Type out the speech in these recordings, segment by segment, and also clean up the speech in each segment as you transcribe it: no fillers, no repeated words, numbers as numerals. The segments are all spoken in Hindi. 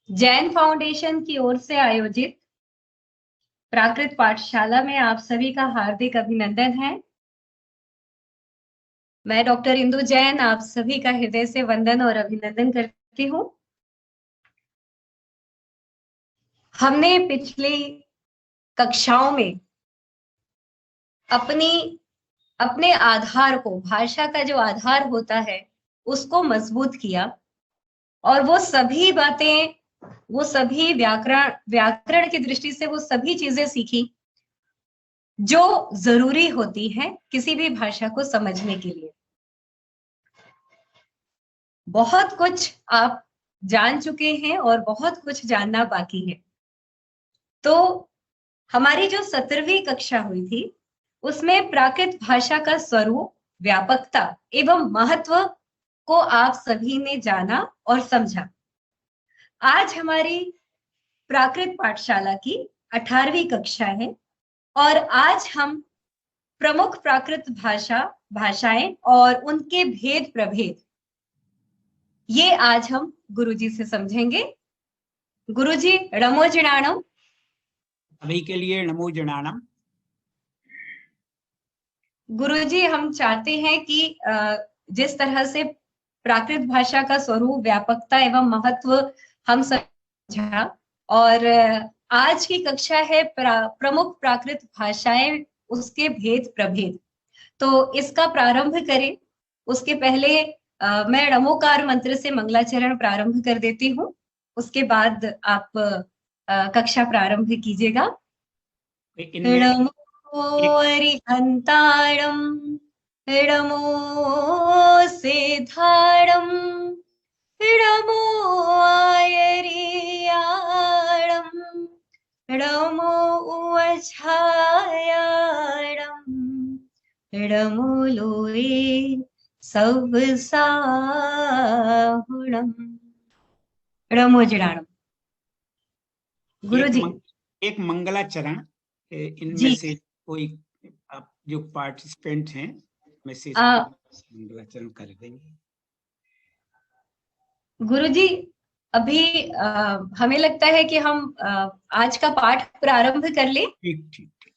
जैन फाउंडेशन की ओर से आयोजित प्राकृत पाठशाला में आप सभी का हार्दिक अभिनंदन है। मैं डॉक्टर इंदु जैन आप सभी का हृदय से वंदन और अभिनंदन करती हूँ। हमने पिछली कक्षाओं में अपने आधार को, भाषा का जो आधार होता है उसको मजबूत किया और वो सभी बातें, वो सभी व्याकरण की दृष्टि से वो सभी चीजें सीखी जो जरूरी होती है किसी भी भाषा को समझने के लिए। बहुत कुछ आप जान चुके हैं और बहुत कुछ जानना बाकी है। तो हमारी जो 17वीं कक्षा हुई थी उसमें प्राकृत भाषा का स्वरूप, व्यापकता एवं महत्व को आप सभी ने जाना और समझा। आज हमारी प्राकृत पाठशाला की 18वीं कक्षा है और आज हम प्रमुख प्राकृत भाषाएं और उनके भेद प्रभेद, ये आज हम गुरुजी से समझेंगे। गुरुजी नमो जिणाणम। सभी के लिए नमो जिणाणम। गुरुजी, हम चाहते हैं कि जिस तरह से प्राकृत भाषा का स्वरूप, व्यापकता एवं महत्व हम समझा और आज की कक्षा है प्रमुख प्राकृत भाषाएं, उसके भेद प्रभेद, तो इसका प्रारंभ करें। उसके पहले मैं नमोकार मंत्र से मंगलाचरण प्रारंभ कर देती हूँ, उसके बाद आप कक्षा प्रारंभ कीजिएगा। नमो अरिहंताणं नमो सेधाणं नमो आयरियाणं नमो उवछायाणं नमो लोये सवसाहुणं। नमो जिणाणं। गुरुजी एक मंगलाचरण इनमें से कोई आप जो पार्टिसिपेंट हैं में से मंगलाचरण कर देंगे। गुरुजी, अभी हमें लगता है कि हम आज का पाठ प्रारंभ कर लें। ठीक।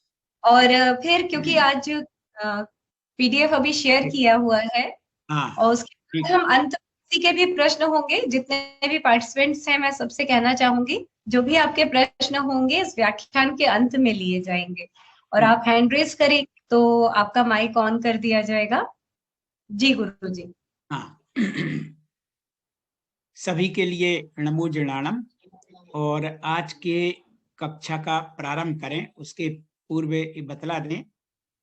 और फिर क्योंकि आज पीडीएफ अभी शेयर किया हुआ है और उसके बाद हम अंत के भी प्रश्न होंगे। जितने भी पार्टिसिपेंट्स हैं, मैं सबसे कहना चाहूंगी जो भी आपके प्रश्न होंगे इस व्याख्यान के अंत में लिए जाएंगे और आप हैंड रेज करें तो आपका माइक ऑन कर दिया जाएगा। जी गुरुजी। हाँ, सभी के लिए नमो जिणाणम। और आज के कक्षा का प्रारंभ करें उसके पूर्व बतला दें,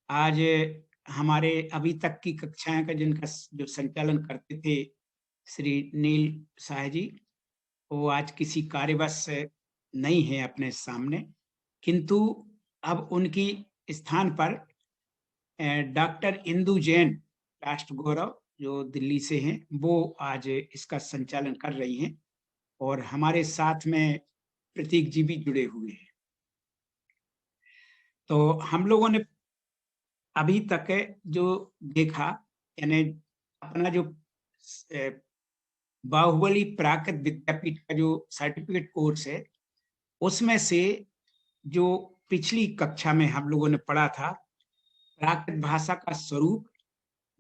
आज हमारे अभी तक की कक्षाएं का जिनका जो संचालन करते थे श्री नील शाह जी, वो आज किसी कार्यवश नहीं है अपने सामने, किंतु अब उनकी स्थान पर डॉक्टर इंदु जैन, राष्ट्र गौरव, जो दिल्ली से हैं, वो आज इसका संचालन कर रही हैं और हमारे साथ में प्रतीक जी भी जुड़े हुए हैं। तो हम लोगों ने अभी तक जो देखा, यानी अपना जो बाहुबली प्राकृत विद्यापीठ का जो सर्टिफिकेट कोर्स है, उसमें से जो पिछली कक्षा में हम लोगों ने पढ़ा था, प्राकृत भाषा का स्वरूप,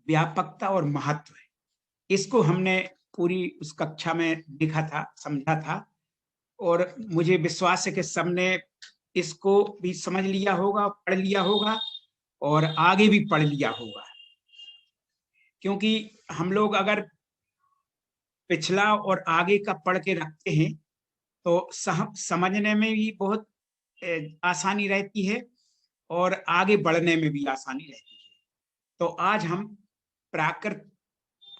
व्यापकता और महत्व, इसको हमने पूरी उस कक्षा में देखा था, समझा था और मुझे विश्वास है कि सबने इसको भी समझ लिया होगा, पढ़ लिया होगा और आगे भी पढ़ लिया होगा। क्योंकि हम लोग अगर पिछला और आगे का पढ़ के रखते हैं तो समझने में भी बहुत आसानी रहती है और आगे बढ़ने में भी आसानी रहती है। तो आज हम प्राकृत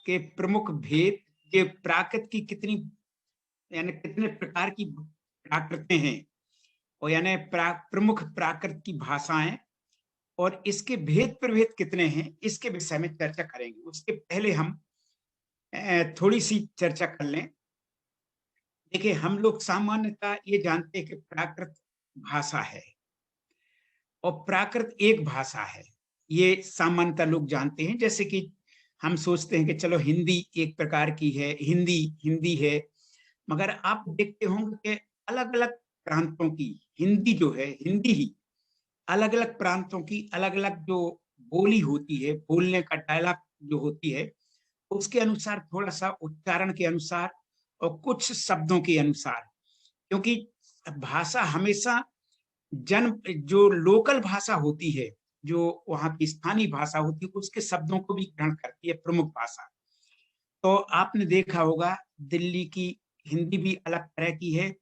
के प्रमुख भेद, ये प्राकृत की यानी कितने प्रकार की प्राकृतें हैं और यानी प्रमुख प्राकृत की भाषाएं और इसके भेद प्रभेद कितने हैं, इसके विषय में चर्चा करेंगे। उसके पहले हम थोड़ी सी चर्चा कर लें। देखिए, हम लोग सामान्यतः ये जानते हैं कि प्राकृत भाषा है और प्राकृत एक भाषा है, ये सामान्यतः लोग जानते हैं। जैसे कि हम सोचते हैं कि चलो हिंदी एक प्रकार की है, हिंदी है, मगर आप देखते होंगे कि अलग अलग प्रांतों की हिंदी जो है, हिंदी ही अलग अलग प्रांतों की अलग अलग जो बोली होती है, बोलने का डायलॉग जो होती है, उसके अनुसार थोड़ा सा उच्चारण के अनुसार और कुछ शब्दों के अनुसार, क्योंकि भाषा हमेशा जन जो लोकल भाषा होती है, जो वहाँ की स्थानीय भाषा होती है, उसके शब्दों को भी ग्रहण करती है प्रमुख भाषा। तो आपने देखा होगा दिल्ली की हिंदी भी अलग तरह की है,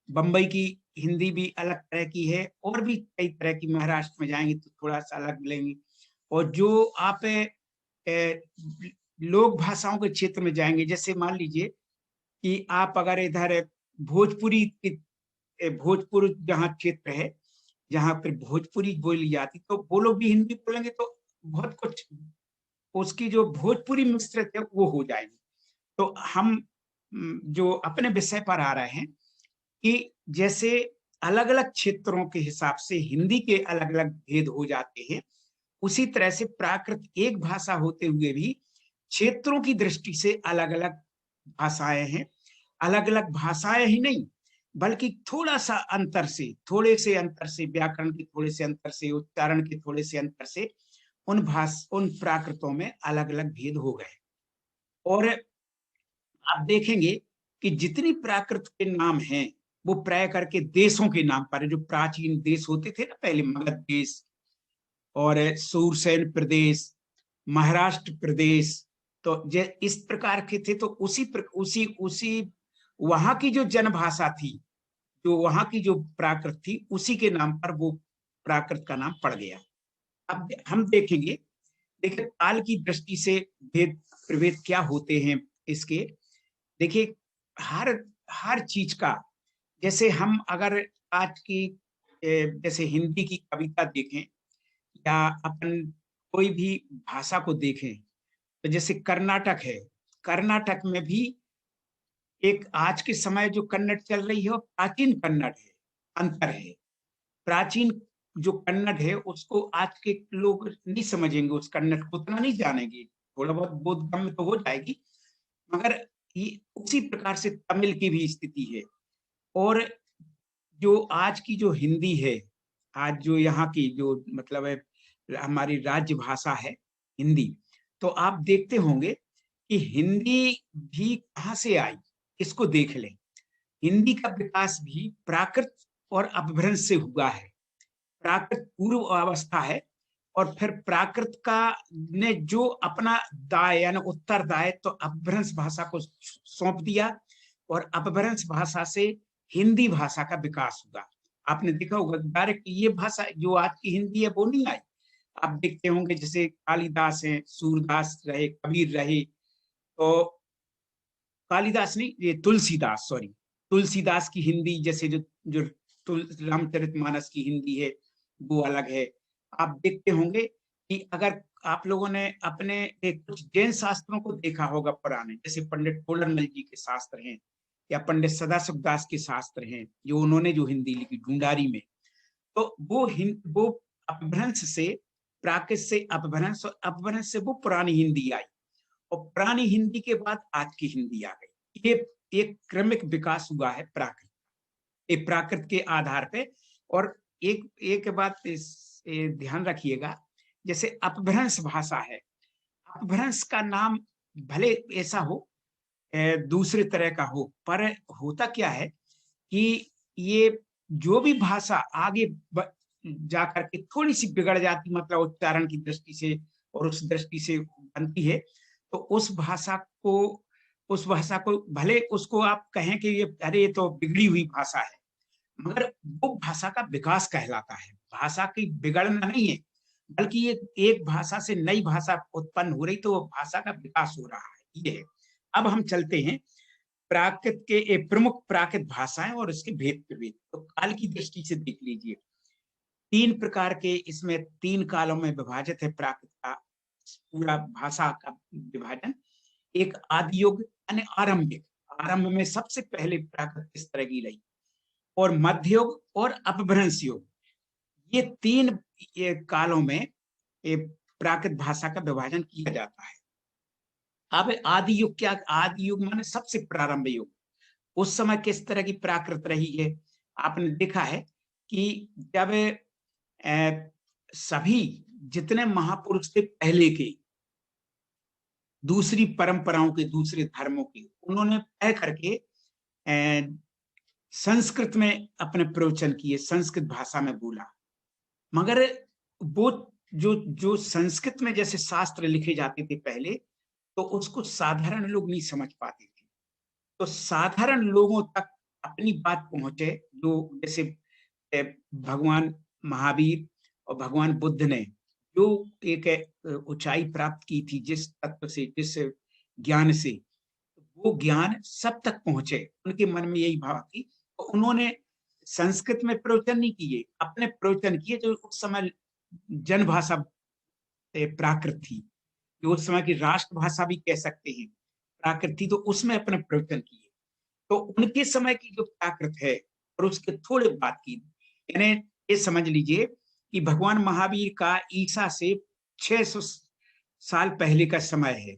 बम्बई की हिंदी भी अलग तरह की है, और भी कई तरह की, महाराष्ट्र में जाएंगे तो थोड़ा सा अलग मिलेंगी। और जो आप लोक भाषाओं के क्षेत्र में जाएंगे, जैसे मान लीजिए कि आप अगर इधर भोजपुरी भोजपुर जहाँ क्षेत्र है, जहाँ पर भोजपुरी बोली जाती, तो वो लोग भी हिंदी बोलेंगे तो बहुत कुछ उसकी जो भोजपुरी मिश्रित है वो हो जाएगी। तो हम जो अपने विषय पर आ रहे हैं कि जैसे अलग अलग क्षेत्रों के हिसाब से हिंदी के अलग अलग भेद हो जाते हैं, उसी तरह से प्राकृत एक भाषा होते हुए भी क्षेत्रों की दृष्टि से अलग अलग भाषाएं हैं। अलग अलग भाषाएं ही नहीं, बल्कि थोड़ा सा अंतर से, थोड़े से अंतर से, व्याकरण के थोड़े से अंतर से, उच्चारण के थोड़े से अंतर से उन प्राकृतों में अलग अलग भेद हो गए। और आप देखेंगे कि जितनी प्राकृत के नाम हैं वो प्राय करके देशों के नाम पर है। जो प्राचीन देश होते थे ना पहले, मगध देश और सूरसेन प्रदेश, महाराष्ट्र प्रदेश, तो इस प्रकार के थे। तो उसी वहां की जो जनभाषा थी, जो वहां की जो प्राकृत थी, उसी के नाम पर वो प्राकृत का नाम पड़ गया। अब हम देखेंगे, देखिए काल की दृष्टि से भेद प्रभेद क्या होते हैं इसके। देखिए हर हर चीज का, जैसे हम अगर आज की जैसे हिंदी की कविता देखें या अपन कोई भी भाषा को देखें, तो जैसे कर्नाटक है, कर्नाटक में भी एक आज के समय जो कन्नड़ चल रही है वो प्राचीन कन्नड़ है, अंतर है। प्राचीन जो कन्नड़ है उसको आज के लोग नहीं समझेंगे, उस कन्नड़ को उतना नहीं जानेंगे, थोड़ा बहुत बोधगम्य तो हो जाएगी, मगर ये उसी प्रकार से तमिल की भी स्थिति है। और जो आज की जो हिंदी है, आज जो यहाँ की जो मतलब है हमारी राज्य भाषा है हिंदी, तो आप देखते होंगे कि हिंदी भी कहाँ से आई, इसको देख लें। हिंदी का विकास भी प्राकृत और अपभ्रंश से हुआ है। प्राकृत पूर्व अवस्था है, और फिर प्राकृत का ने जो अपना दाय यानी उत्तरदाय तो अपभ्रंश भाषा को सौंप दिया, और अपभ्रंश भाषा से हिंदी भाषा का विकास हुआ। आपने देखा होगा डायरेक्ट ये भाषा जो आज की हिंदी है वो नहीं आई। आप देखते होंगे जैसे कालिदास है, सूरदास रहे, कबीर रहे, तो कालिदास नहीं, ये तुलसीदास, सॉरी, तुलसीदास की हिंदी जैसे जो जो रामचरितमानस की हिंदी है वो अलग है। आप देखते होंगे कि अगर आप लोगों ने अपने कुछ जैन शास्त्रों को देखा होगा पुराने, जैसे पंडित टोलरमल जी के शास्त्र हैं या पंडित सदाशिव दास के शास्त्र हैं, जो उन्होंने जो हिंदी लिखी ढूंढारी में, तो वो अपभ्रंश से, प्राकृत से अपभ्रंश, और अपभ्रंश से वो पुरानी हिंदी आई, और पुरानी हिंदी के बाद आज की हिंदी आ गई। ये एक क्रमिक विकास हुआ है प्राकृत, ये प्राकृत के आधार पे। और एक एक बात ध्यान रखिएगा, जैसे अपभ्रंश भाषा है, अपभ्रंश का नाम भले ऐसा हो, दूसरे तरह का हो, पर होता क्या है कि ये जो भी भाषा आगे जाकर के थोड़ी सी बिगड़ जाती, मतलब उच्चारण की दृष्टि से और उस दृष्टि से बनती है, तो उस भाषा को भले उसको आप कहें कि ये अरे ये तो बिगड़ी हुई भाषा है, मगर वो भाषा का विकास कहलाता है। भाषा की बिगड़ना नहीं है, बल्कि ये एक भाषा से नई भाषा उत्पन्न हो रही, तो वो भाषा का विकास हो रहा है, ये है। अब हम चलते हैं प्राकृत के प्रमुख प्राकृत भाषाएं और इसके भेद प्रभेद। तो काल की दृष्टि से देख लीजिए, तीन प्रकार के, इसमें तीन कालों में विभाजित है प्राकृत का पूरा भाषा का विभाजन। एक आदि युग यानी आरंभिक, आरंभ में सबसे पहले प्राकृत इस तरह की रही, और मध्य युग और अपभ्रंश युग, ये तीन कालों में प्राकृत भाषा का विभाजन किया जाता है। अब आदि युग क्या, आदि युग माने सबसे प्रारंभ युग, उस समय किस तरह की प्राकृत रही है। आपने देखा है कि जब सभी जितने महापुरुष थे पहले के, दूसरी परंपराओं के, दूसरे धर्मों के, उन्होंने तय करके संस्कृत में अपने प्रवचन किए, संस्कृत भाषा में बोला। मगर वो जो जो संस्कृत में जैसे शास्त्र लिखे जाते थे पहले, तो उसको साधारण लोग नहीं समझ पाते थे। तो साधारण लोगों तक अपनी बात पहुंचे, जो जैसे भगवान महावीर और भगवान बुद्ध ने जो एक ऊंचाई प्राप्त की थी, जिस तत्व से, जिस ज्ञान से, वो ज्ञान सब तक पहुंचे। उनके मन में यही भाव थी, तो उन्होंने संस्कृत में प्रवचन नहीं किए, अपने प्रवचन किए जो उस समय जनभाषा प्राकृत थी, जो उस समय की राष्ट्रभाषा भी कह सकते हैं, प्राकृत थी, तो उसमें अपने प्रवचन किए। तो उनके समय की जो प्राकृत है और उसके थोड़े बाद की, यानी ये समझ लीजिए कि भगवान महावीर का ईसा से 600 साल पहले का समय है,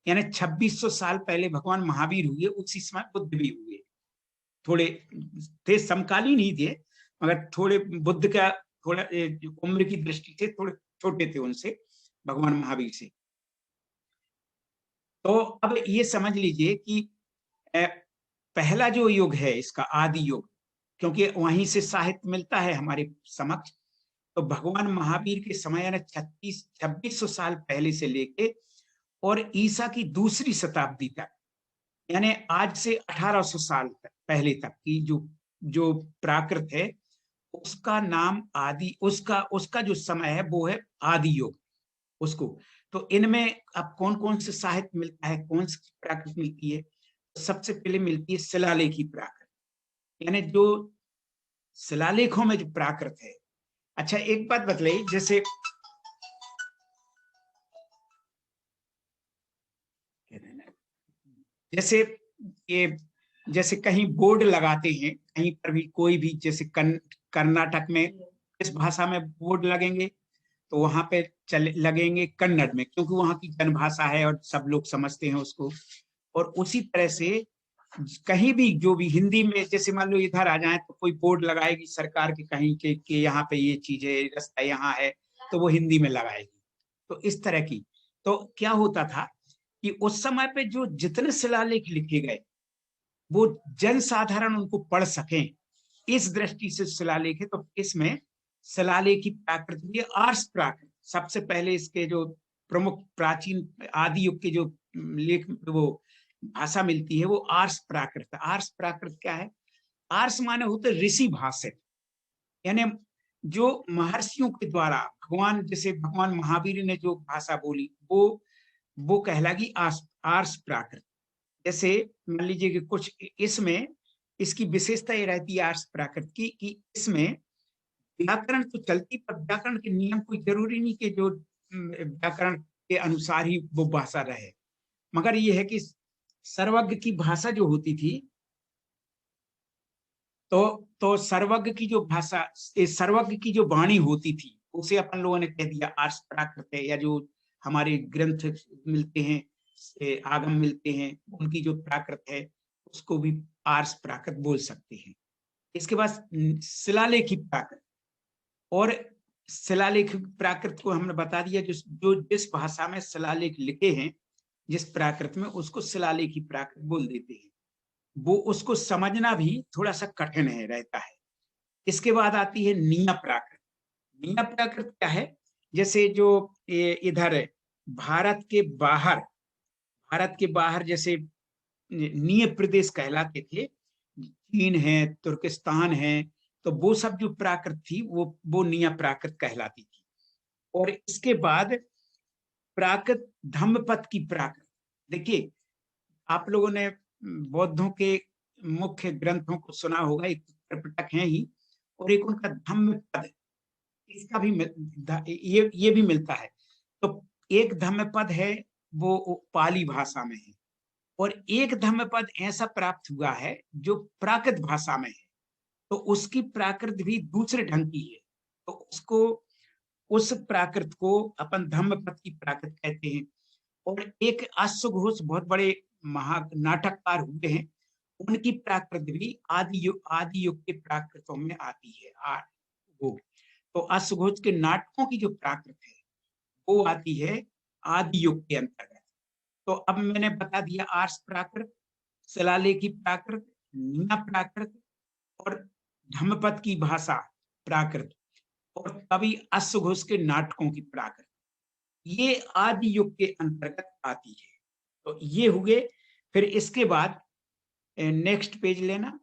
यानी 2600 साल पहले भगवान महावीर हुए, उसी समय बुद्ध भी हुए। थोड़े थे, समकालीन ही थे, मगर थोड़े बुद्ध का थोड़ा उम्र की दृष्टि से थोड़े छोटे थे उनसे, भगवान महावीर से। तो अब ये समझ लीजिए कि पहला जो युग है इसका आदि युग, क्योंकि वहीं से साहित्य मिलता है हमारे समक्ष, तो भगवान महावीर के समय यानी 2600 साल पहले से लेके और ईसा की दूसरी शताब्दी तक, यानी आज से 1800 साल पहले तक की जो जो प्राकृत है, उसका नाम आदि, उसका जो समय है वो है आदि युग उसको। तो इनमें अब कौन कौन से साहित्य मिलता है, कौन सी प्राकृत मिलती है? तो सबसे पहले मिलती है शिलालेखी प्राकृत, यानी जो शिलालेखों में जो प्राकृत है। अच्छा एक बात बतलाइए, जैसे ये जैसे कहीं बोर्ड लगाते हैं, कहीं पर भी कोई भी, जैसे कर्नाटक में इस भाषा में बोर्ड लगेंगे, तो वहां पे लगेंगे कन्नड़ में, क्योंकि वहां की जनभाषा है और सब लोग समझते हैं उसको। और उसी तरह से कहीं भी जो भी हिंदी में, जैसे मान लो इधर आ जाए तो कोई बोर्ड लगाएगी सरकार के कहीं के यहाँ पे ये चीज है, रास्ता यहाँ है, तो वो हिंदी में लगाएगी। तो इस तरह की, तो क्या होता था कि उस समय पे जो जितने शिलालेख लिखे गए वो जन साधारण उनको पढ़ सकें, इस दृष्टि से शिलालेख है। तो इसमें शिलालेख की प्राकृत भी आर्ष प्राकृत, सबसे पहले इसके जो प्रमुख प्राचीन आदि युग के जो लेख, वो भाषा मिलती है वो आर्ष प्राकृत। आर्ष प्राकृत क्या है? आर्ष माने होते ऋषि भाषा, यानी जो महर्षियों के द्वारा भगवान, जैसे भगवान महावीर ने जो भाषा बोली वो कहलागी आर्ष प्राकृत। जैसे मान लीजिए कि कुछ इसमें इसकी विशेषता ये रहती है आर्ष प्राकृत की, कि इसमें व्याकरण तो चलती, पर व्याकरण के नियम कोई जरूरी नहीं कि जो व्याकरण के अनुसार ही वो भाषा रहे, मगर ये है कि सर्वज्ञ की भाषा जो होती थी, तो सर्वज्ञ की जो भाषा, सर्वज्ञ की जो वाणी होती थी, उसे अपन लोगों ने कह दिया आर्ष प्राकृत है। या जो हमारे ग्रंथ मिलते हैं, आगम मिलते हैं, उनकी जो प्राकृत है उसको भी आर्ष प्राकृत बोल सकते हैं। इसके बाद शिलालेखी प्राकृत, और शिलालेख प्राकृत को हमने बता दिया, जिस भाषा में शिलालेख लिखे हैं, जिस प्राकृत में, उसको शिलालेखी प्राकृत बोल देते हैं। वो उसको समझना भी थोड़ा सा कठिन है रहता है। इसके बाद आती है निया प्राकृत। निया प्राकृत क्या है? जैसे जो इधर भारत के बाहर जैसे निय प्रदेश कहलाते थे, चीन है, तुर्किस्तान है, तो वो सब जो प्राकृत थी वो निया प्राकृत कहलाती थी। और इसके बाद प्राकृत धम्मपद की प्राकृत। देखिए, आप लोगों ने बौद्धों के मुख्य ग्रंथों को सुना होगा, एक त्रिपिटक है ही, और एक उनका धम्मपद, इसका भी ये भी मिलता है। तो एक धम्मपद है वो पाली भाषा में है, और एक धम्मपद ऐसा प्राप्त हुआ है जो प्राकृत भाषा में है, तो उसकी प्राकृत भी दूसरे ढंग की है। तो उस प्राकृत को अपन धम्मपद की प्राकृत कहते हैं। और एक अश्वघोष बहुत बड़े महा नाटककार हुए हैं, उनकी प्राकृत भी आदि युग के प्राकृतों में आती है। वो तो अश्वघोष के नाटकों की जो प्राकृत है वो आती है आदि युग के अंतर्गत। तो अब मैंने बता दिया आर्ष प्राकृत, शिलालेख की प्राकृत, नीना प्राकृत और धम्मपद की भाषा प्राकृत और कवि अश्वघोष के नाटकों की प्राकृत, ये आदि युग के अंतर्गत आती है। तो ये हुए। फिर इसके बाद नेक्स्ट पेज लेना।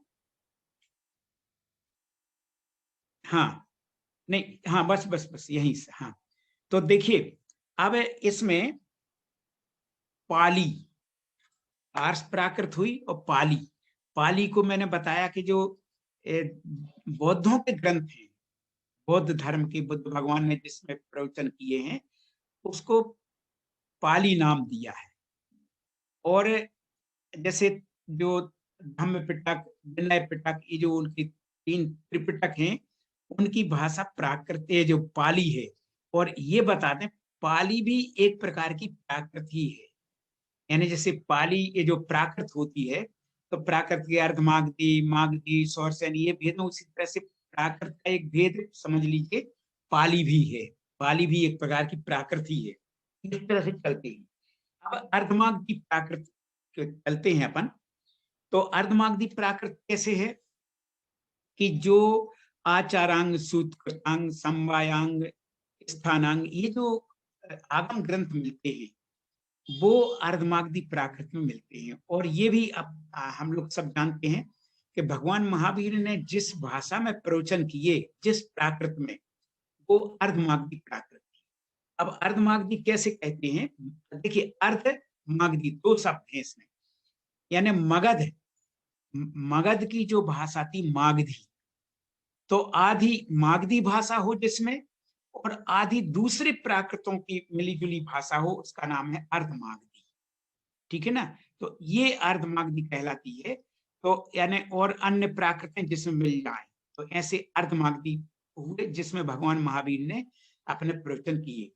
हाँ, नहीं, हाँ, बस बस बस यहीं से। हाँ, तो देखिए अब इसमें पाली, आर्ष प्राकृत हुई और पाली। पाली को मैंने बताया कि जो बौद्धों के ग्रंथ हैं, बौद्ध धर्म के, बुद्ध भगवान ने जिसमें प्रवचन किए हैं उसको पाली नाम दिया है। और जैसे जो धम्म पिटक, विनय पिटक, ये जो उनके 3 त्रिपिटक हैं, उनकी भाषा प्राकृत जो पाली है। और ये बता दें, पाली भी एक प्रकार की प्राकृत ही है। यानी जैसे पाली ये जो प्राकृत होती है, तो प्राकृत के अर्ध मागधी, मागधी, सौरसेन, ये भेद में उसी तरह से प्राकृत का एक भेद समझ लीजिए पाली भी है। पाली भी एक प्रकार की प्राकृत ही है। इस तरह से चलते हैं। अब अर्धमागधी प्राकृत चलते हैं अपन। तो अर्धमागधी प्राकृत कैसे है कि जो आचारांग, सूत्रकृतांग, समवायांग, स्थानांग, ये जो आगम ग्रंथ मिलते हैं वो अर्धमागधी प्राकृत में मिलते हैं। और ये भी अब हम लोग सब जानते हैं कि भगवान महावीर ने जिस भाषा में प्रवचन किए, जिस प्राकृत में, वो अर्धमागधी प्राकृत। अब अर्धमागधी कैसे कहते हैं? देखिए, अर्ध मागधी 2 शब्द हैं इसमें। यानी मगध की जो भाषा थी मागधी, तो आधी मागधी भाषा हो जिसमें और आधी दूसरे प्राकृतों की मिली-जुली भाषा हो, उसका नाम है अर्धमागधी। ठीक है ना? तो ये अर्धमागधी कहलाती है। तो यानी और अन्य प्राकृतें जिसमें मिल जाए, तो ऐसे अर्धमागधी हुए जिसमें भगवान महावीर ने अपने प्रवचन किए।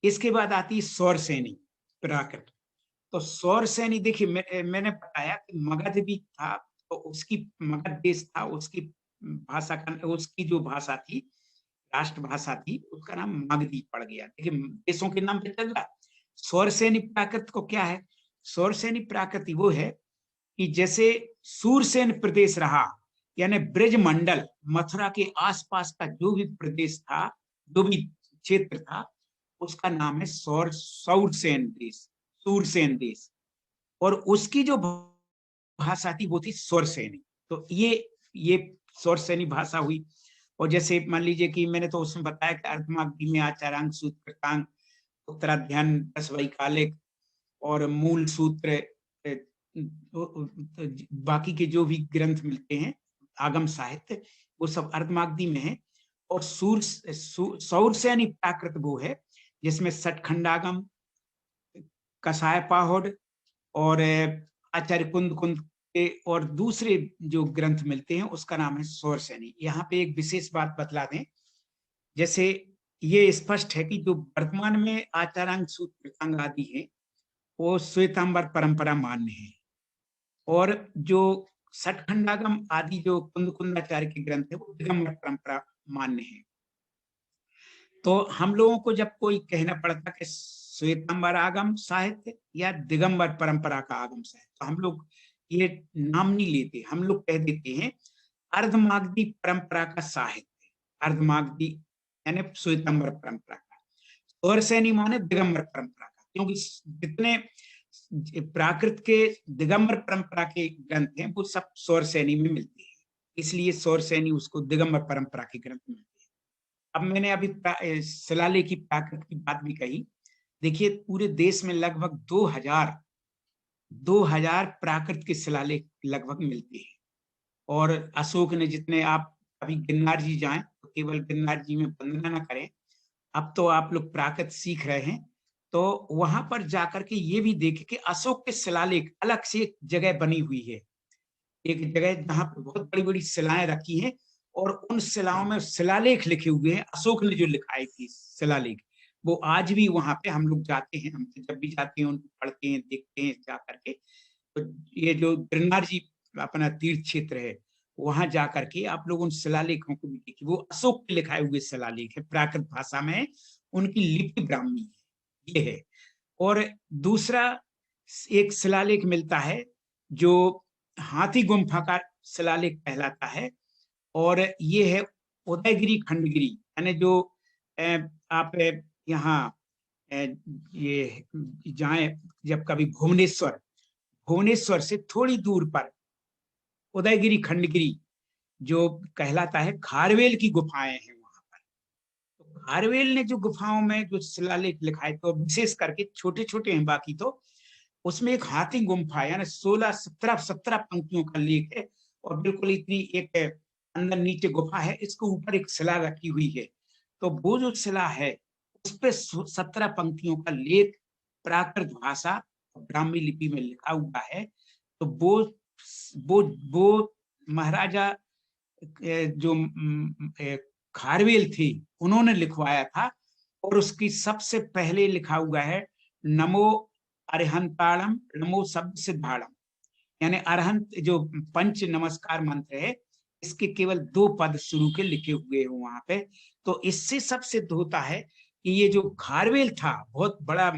इसके बाद आती है सौरसेनी प्राकृत। तो सौरसेनी, देखिए मैंने बताया कि मगध भी था, तो उसकी मगध देश था, उसकी भाषा का, उसकी जो भाषा थी, राष्ट्रभाषा थी, उसका नाम मगधी पड़ गया। देखिए देशों के नाम पे चल रहा। सौरसेनी प्राकृत को क्या है? सौरसेनी प्राकृति वो है कि जैसे सूरसेन प्रदेश रहा, यानी ब्रज मंडल, मथुरा के आसपास का जो भी प्रदेश था, जो भी क्षेत्र था, उसका नाम है सौरसेन देश, सूरसेन देश। और उसकी जो भाषा थी वो थी सौरसेनी। तो ये सौरसेनी भाषा हुई। और जैसे मान लीजिए कि मैंने तो उसमें बताया कि अर्धमागधी में आचारांग, सूत्रकृतांग, उत्तराध्यान, 10 वैकालिक और मूल सूत्र, बाकी के जो भी ग्रंथ मिलते हैं आगम साहित्य, वो सब अर्धमागधी में है। और सौरसेनी प्राकृत वो है जिसमें सठखंडागम, कसाय पाहुड़ और आचार्य कुंद के और दूसरे जो ग्रंथ मिलते हैं, उसका नाम है सौरसेनी। यहाँ पे एक विशेष बात बतला दें, जैसे ये स्पष्ट है कि जो वर्तमान में आचारांग, सूत्रकृतांग आदि है वो श्वेतांबर परंपरा मान्य है। और जो सठखंडागम आदि जो कुंदाचार्य के ग्रंथ है वो दिगंबर परंपरा मान्य है। तो हम लोगों को जब कोई कहना पड़ता कि श्वेतांबर आगम साहित्य या दिगंबर परंपरा का आगम साहित्य, तो हम लोग ये नाम नहीं लेते, हम लोग कह देते हैं अर्धमागधी परंपरा का साहित्य। अर्धमागधी यानी श्वेतांबर परंपरा का, सौरसेनी माने दिगंबर परंपरा का, क्योंकि जितने प्राकृत के दिगंबर परंपरा के ग्रंथ हैं वो सब सौरसेनी में मिलते हैं, इसलिए सौरसेनी उसको दिगंबर परंपरा के ग्रंथ मिलते हैं। अब मैंने अभी शिलालेख की प्राकृत की बात भी कही। देखिए पूरे देश में लगभग 2000 प्राकृत के शिलालेख लगभग मिलते हैं। और अशोक ने जितने, आप अभी गिरनार जी जाएं तो केवल गिरनार जी में वंदना ना करें, अब तो आप लोग प्राकृत सीख रहे हैं, तो वहां पर जाकर के ये भी देखें कि अशोक के शिलालेख अलग से एक जगह बनी हुई है, एक जगह जहां पर बहुत बड़ी बड़ी शिलाएं रखी हैं और उन शिलाओं में शिलालेख लिखे हुए हैं, अशोक ने जो लिखाई थी शिलालेख, वो आज भी वहां पे हम लोग जाते हैं, हम जब भी जाते हैं उनको पढ़ते हैं, देखते हैं जा करके। तो ये जो गिरनार जी अपना तीर्थ क्षेत्र है, वहां जाकर के आप लोग उन शिलालेखों को भी देखिए, वो अशोक के लिखाए हुए शिलालेख है, प्राकृत भाषा में उनकी लिपि ब्राह्मी है, ये है। और दूसरा एक शिलालेख मिलता है जो हाथी गुम्फा का शिलालेख कहलाता है, और ये है उदयगिरी खंडगिरी, यानी जो आप यहाँ ये जाए जब कभी भुवनेश्वर, भुवनेश्वर से थोड़ी दूर पर उदयगिरी खंडगिरी जो कहलाता है, खारवेल की गुफाएं हैं वहां पर। तो खारवेल ने जो गुफाओं में जो शिलालेख लिखा है, तो विशेष करके छोटे छोटे हैं, बाकी तो उसमें एक हाथी गुम्फा यानी 16 17 पंक्तियों का लेख है, और बिल्कुल इतनी एक अंदर नीचे गुफा है, इसके ऊपर एक शिला रखी हुई है। तो वो जो शिला है उस पे 17 पंक्तियों का लेख प्राकृत भाषा ब्राह्मी लिपि में लिखा हुआ है। तो वो महाराजा जो खारवेल थे, उन्होंने लिखवाया था, और उसकी सबसे पहले लिखा हुआ है नमो अरिहंताणम नमो शब्द सिद्धाणम, यानी अरहंत जो पंच नमस्कार मंत्र है, इसके केवल 2 पद शुरू के लिखे हुए हैं वहां पे। तो इससे सब सिद्ध होता है कि ये जो खारवेल था बहुत बड़ा,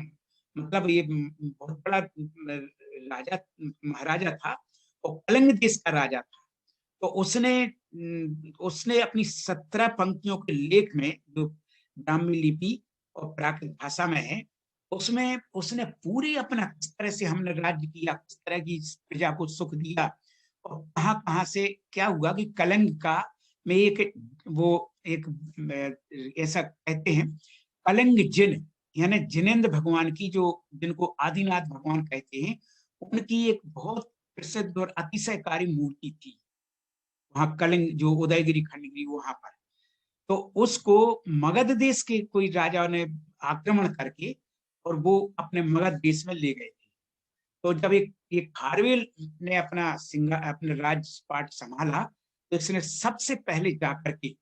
मतलब ये बहुत बड़ा राजा महाराजा था, और कलिंग देश का राजा था। तो उसने अपनी 17 पंक्तियों के लेख में जो ब्राह्मी लिपि और प्राकृत भाषा में है, उसमें उसने पूरे अपना किस तरह से हमने राज्य किया, किस तरह की प्रजा को सुख दिया, और कहाँ कहाँ से क्या हुआ कि कलिंग का में एक वो एक ऐसा कहते हैं कलिंग जिन, यानी जिनेंद्र भगवान की, जो जिनको आदिनाथ भगवान कहते हैं, उनकी एक बहुत प्रसिद्ध और अतिशयकारी मूर्ति थी वहां कलिंग जो उदयगिरी खंडगिरी वहां पर। तो उसको मगध देश के कोई राजा ने आक्रमण करके और वो अपने मगध देश में ले गए थे। तो जब एक खारवेल ने अपने राजपाट संभाला, तो इसने सबसे पहले जाकर के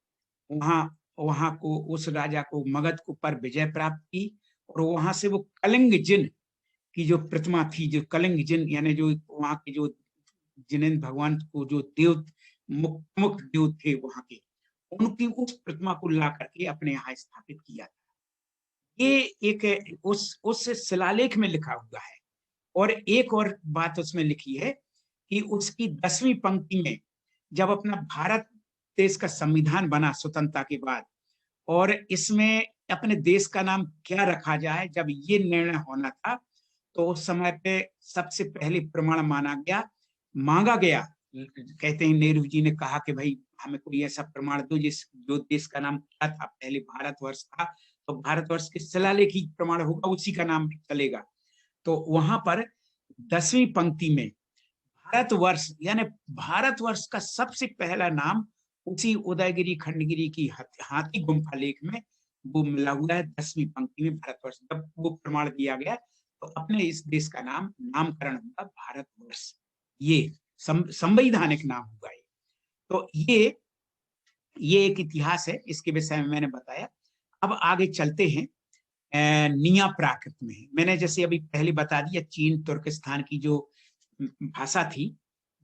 वहां वहां को उस राजा को मगध को पर विजय प्राप्त की, और वहां से वो कलिंग जिन की जो प्रतिमा थी, जो कलिंग जिन यानी जो वहां के जो जिनेंद्र भगवान को जो देव मुख देव थे वहां के, उनकी उस प्रतिमा को ला करके अपने यहाँ स्थापित किया था। ये एक उस शिलालेख में लिखा हुआ है। और एक और बात उसमें लिखी है कि उसकी 10वीं पंक्ति में जब अपना भारत देश का संविधान बना स्वतंत्रता के बाद, और इसमें अपने देश का नाम क्या रखा जाए, जब ये निर्णय होना था, तो उस समय पे सबसे पहले प्रमाण मांगा गया। कहते हैं नेहरू जी ने कहा कि भाई हमें कोई ऐसा प्रमाण दो जो देश का नाम क्या था पहले, भारतवर्ष था, तो भारतवर्ष के शिलालेख ही प्रमाण होगा, उसी का नाम चलेगा। तो वहां पर 10वीं पंक्ति में भारतवर्ष यानी भारतवर्ष का सबसे पहला नाम उसी उदयगिरी खंडगिरी की हाथी गुम्फा लेख में वो मिला हुआ है। 10वीं पंक्ति में भारतवर्ष, जब वो प्रमाण दिया गया तो अपने इस देश का नामकरण हुआ भारतवर्ष, ये संवैधानिक नाम हुआ है। तो ये एक इतिहास है, इसके विषय में मैंने बताया। अब आगे चलते हैं निया प्राकृत में। मैंने जैसे अभी पहले बता दिया, चीन तुर्किस्तान की जो भाषा थी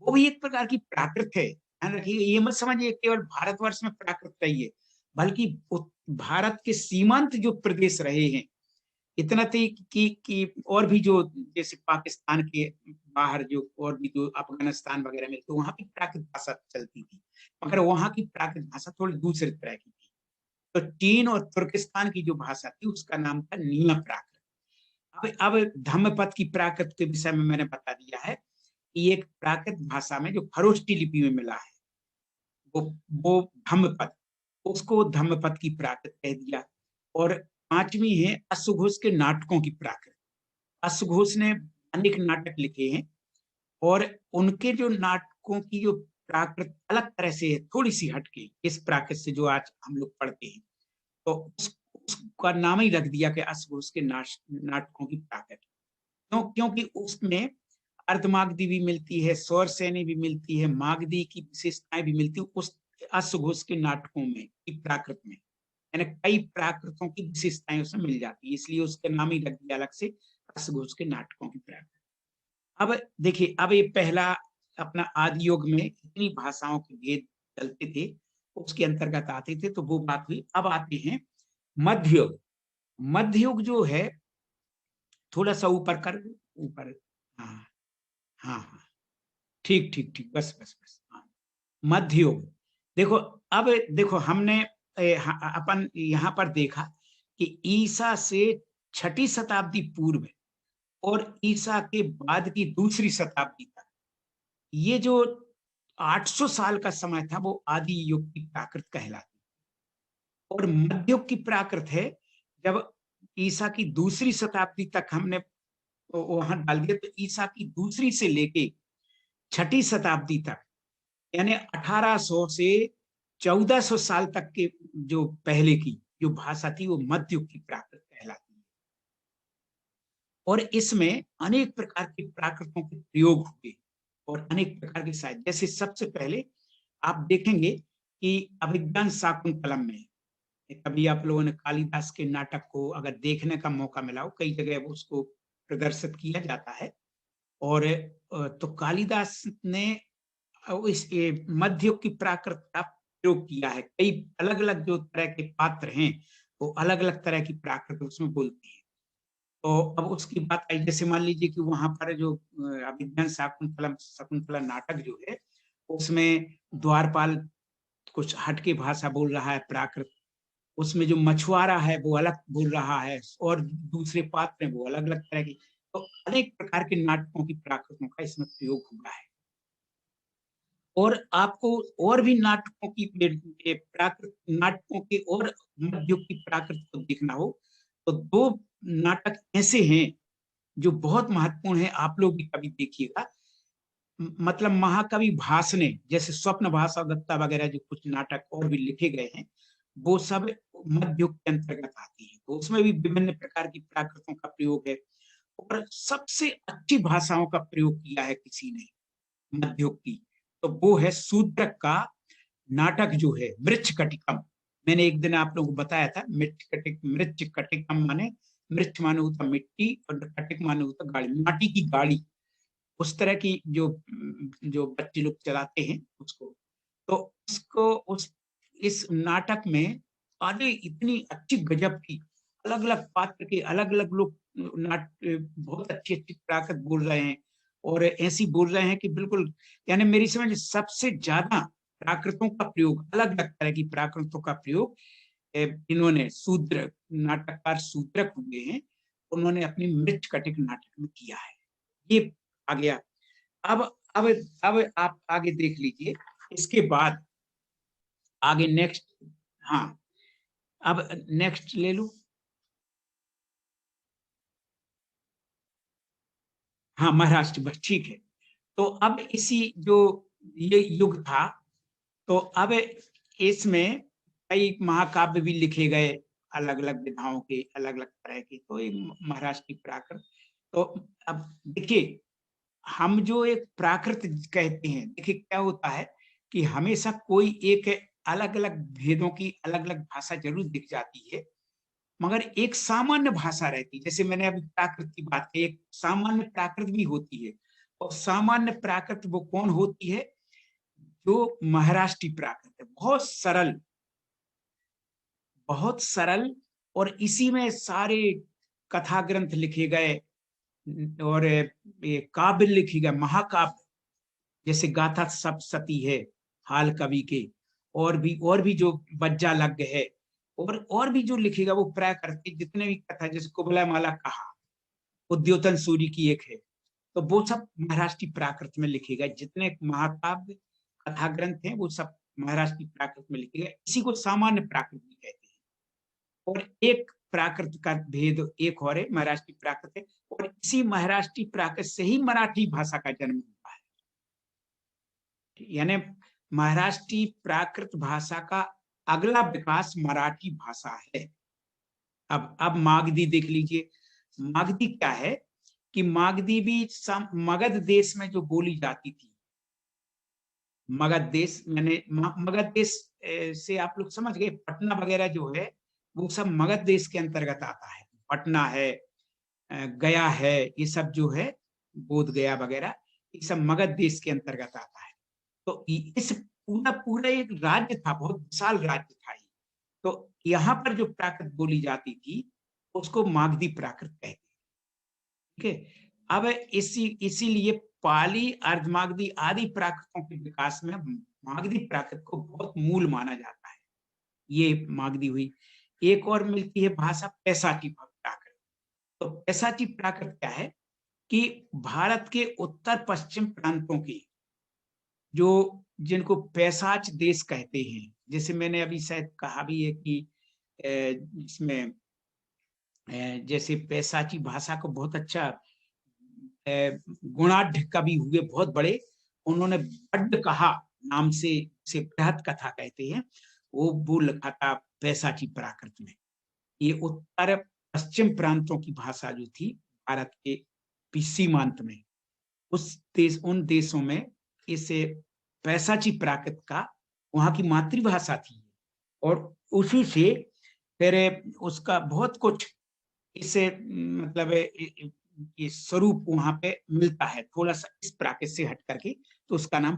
वो भी एक प्रकार की प्राकृत है। ध्यान रखिए, ये मत समझिए केवल भारतवर्ष में प्राकृत चाहिए, बल्कि भारत के सीमांत जो प्रदेश रहे हैं, इतना थी कि और भी जो जैसे पाकिस्तान के बाहर जो और भी जो अफगानिस्तान वगैरह में, तो वहां की प्राकृत भाषा चलती थी, मगर वहां की प्राकृत भाषा थोड़ी दूसरे तरह की थी। तो चीन और तुर्किस्तान की जो भाषा थी उसका नाम था निया प्राकृत। अब धम्मपद की प्राकृत के विषय में मैंने बता दिया है कि एक प्राकृत भाषा में जो खरोष्टी लिपि में मिला है वो वो धम्मपद, उसको धम्मपद की प्राकृत कह दिया। और 5वीं है अश्वघोष के नाटकों की प्राकृत। अश्वघोष ने अनेक नाटक लिखे हैं, और उनके जो नाटकों की जो प्राकृत अलग तरह से है, थोड़ी सी हटके इस प्राकृत से जो आज हम लोग पढ़ते हैं, तो उसका नाम ही रख दिया कि अश्वघोष के नाटकों की प्राकृत। क्योंकि उसमें अर्धमागधी भी मिलती है, स्वर सैनी भी मिलती है, मागधी की विशेषताएं भी मिलती है उस अश्वघोष के नाटकों में की प्राकृत में, यानी कई प्राकृतों की विशेषताएं उसमें मिल जाती है, इसलिए उसका नाम ही रख दिया अलग से अश्वघोष के नाटकों की प्राकृत। अब देखिए, अब ये पहला अपना आदि युग में इतनी भाषाओं के भेद चलते थे, उसके अंतर्गत आते थे, तो वो बात हुई। अब आते हैं मध्य युग। मध्य युग जो है, थोड़ा सा ऊपर कर, ऊपर, हाँ हाँ हाँ, ठीक ठीक ठीक, बस बस बस, हाँ। मध्य युग, देखो, अब देखो हमने अपन यहाँ पर देखा कि ईसा से 6ठी शताब्दी पूर्व और ईसा के बाद की दूसरी शताब्दी तक, ये जो 800 साल का समय था, वो आदि युग की प्राकृत कहलाती। और मध्य युग की प्राकृत है जब ईसा की दूसरी शताब्दी तक हमने वहां डाल दिया, तो ईसा की दूसरी से लेके 6ठी शताब्दी तक, यानी 1800 से 1400 साल तक के जो पहले की जो भाषा थी, वो मध्य युग की प्राकृत कहलाती है। और इसमें अनेक प्रकार के प्राकृतों के प्रयोग हुए और अनेक प्रकार के साहित्य, जैसे सबसे पहले आप देखेंगे कि अभिज्ञान शाकुंतलम में, कभी आप लोगों ने कालिदास के नाटक को अगर देखने का मौका मिला हो, कई जगह उसको प्रदर्शित किया जाता है। और तो कालिदास ने इस मध्य युग की प्राकृत का प्रयोग किया है। कई अलग अलग जो तरह के पात्र हैं, वो अलग अलग तरह की प्राकृत उसमें बोलते हैं। तो अब उसकी बात आई, जैसे मान लीजिए कि वहां पर जो अभिज्ञान शाकुंतलम शकुंतला नाटक जो है, उसमें द्वारपाल कुछ हटके भाषा बोल रहा है प्राकृत, उसमें जो मछुआरा है वो अलग बोल रहा है, और दूसरे पात्र हैं वो अलग अलग तरह की। तो अनेक प्रकार के नाटकों की प्राकृतों का इसमें प्रयोग हुआ है। और आपको और भी नाटकों की प्राकृत नाटकों के और मध्य युग की प्राकृत को देखना हो, तो 2 नाटक ऐसे हैं जो बहुत महत्वपूर्ण है, आप लोग भी कभी देखिएगा। मतलब महाकवि भास ने, जैसे स्वप्न भाषा दत्ता वगैरह जो कुछ नाटक और भी लिखे गए हैं, वो सब मध्य युग के अंतर्गत आती है। तो उसमें भी विभिन्न प्रकार की प्राकृतों का प्रयोग है। और सबसे अच्छी भाषाओं का प्रयोग किया है किसी ने मध्य युग की, तो वो है शूद्रक का नाटक जो है मृच्छकटिकम। मैंने एक दिन आप लोगों को बताया था, मृच्छकटिकम माने, मृच्छ माने होता मिट्टी और कटिक माने होता गाड़ी, माटी की गाड़ी, उस तरह की जो जो बच्चे लोग चलाते हैं उसको। तो उसको उस इस नाटक में आगे इतनी अच्छी गजब की अलग अलग पात्र के अलग अलग लोग बहुत अच्छी अच्छी ताकत बोल रहे हैं, और ऐसी बोल रहे हैं कि बिल्कुल, यानी मेरी समझ सबसे ज्यादा प्राकृतों का प्रयोग, अलग अलग तरह की प्राकृतों का प्रयोग इन्होंने शूद्र नाटककार शूद्रक हुए हैं, उन्होंने अपनी मृच्छ कटिक नाटक में किया है। ये आ गया। अब अब अब आप आगे देख लीजिए, इसके बाद आगे नेक्स्ट, हाँ, अब नेक्स्ट ले लू, हाँ महाराष्ट्र, बस ठीक है। तो अब इसी जो ये युग था, तो अब इसमें कई महाकाव्य भी लिखे गए, अलग अलग विधाओं के, अलग अलग तरह के, तो ये महाराष्ट्र की प्राकृत। तो अब देखिए, हम जो एक प्राकृत कहते हैं, देखिए क्या होता है कि हमेशा कोई एक अलग अलग भेदों की अलग अलग भाषा जरूर दिख जाती है, मगर एक सामान्य भाषा रहती है। जैसे मैंने अभी प्राकृत की बात की, एक सामान्य प्राकृत भी होती है। और सामान्य प्राकृत वो कौन होती है? जो महाराष्ट्री प्राकृत है, बहुत सरल, बहुत सरल। और इसी में सारे कथा ग्रंथ लिखे गए, और ये काव्य लिखे गए, महाकाव्य, जैसे गाथा सप्तशती है हाल कवि के, और भी जो बज्जा लग्न है, और भी जो लिखेगा वो प्राकृत जितने भी कथा, जैसे कुबला माला कहा, उद्योतन सूर्य की एक है, तो वो सब महाराष्ट्री प्राकृत में लिखे गए। जितने महाकाव्य कथा ग्रंथ हैं वो सब महाराष्ट्री प्राकृत में लिखे गए। इसी को सामान्य प्राकृत भी कहते हैं। और एक प्राकृत का भेद एक और है, महाराष्ट्री प्राकृत है। और इसी महाराष्ट्री प्राकृत से ही मराठी भाषा का जन्म हुआ है। यानी महाराष्ट्री प्राकृत भाषा का अगला विकास मराठी भाषा है। अब मागधी देख लीजिए। मागधी क्या है कि मागधी भी मगध देश में जो बोली जाती थी, मगध देश, मैंने मगध देश से आप लोग समझ गए, पटना वगैरह जो है वो सब मगध देश के अंतर्गत आता है। पटना है, गया है, ये सब जो है बोध गया वगैरह, ये सब मगध देश के अंतर्गत आता है। तो इस पूरा पूरा एक राज्य था, बहुत विशाल राज्य था ये। तो यहाँ पर जो प्राकृत बोली जाती थी उसको मागधी प्राकृत कहते हैं। ठीक है। अब इसीलिए पाली, अर्धमागधी आदि प्राकृतों के विकास में मागधी प्राकृत को बहुत मूल माना जाता है। ये मागधी हुई। एक और मिलती है भाषा पैसाची प्राकृत। तो पैसाची प्राकृत क्या है कि भारत के उत्तर पश्चिम प्रांतों की जो, जिनको पैसाच देश कहते हैं, जैसे मैंने अभी शायद कहा भी है कि इसमें जैसे पैसाची भाषा को बहुत अच्छा गुणाढ़ कवि हुए बहुत बड़े, उन्होंने बड्ड कहा नाम से बृहत कथा कहते हैं, वो लिखा था पैसाची प्राकृत में। ये उत्तर पश्चिम प्रांतों की भाषा जो थी भारत के सीमांत में, उन देशों में इसे पैसाची प्राकृत का वहां की मातृभाषा थी। और उसी से फिर उसका बहुत कुछ इसे मतलब ये स्वरूप वहां पे मिलता है, थोड़ा सा इस प्राकृत से हट करके, तो उसका नाम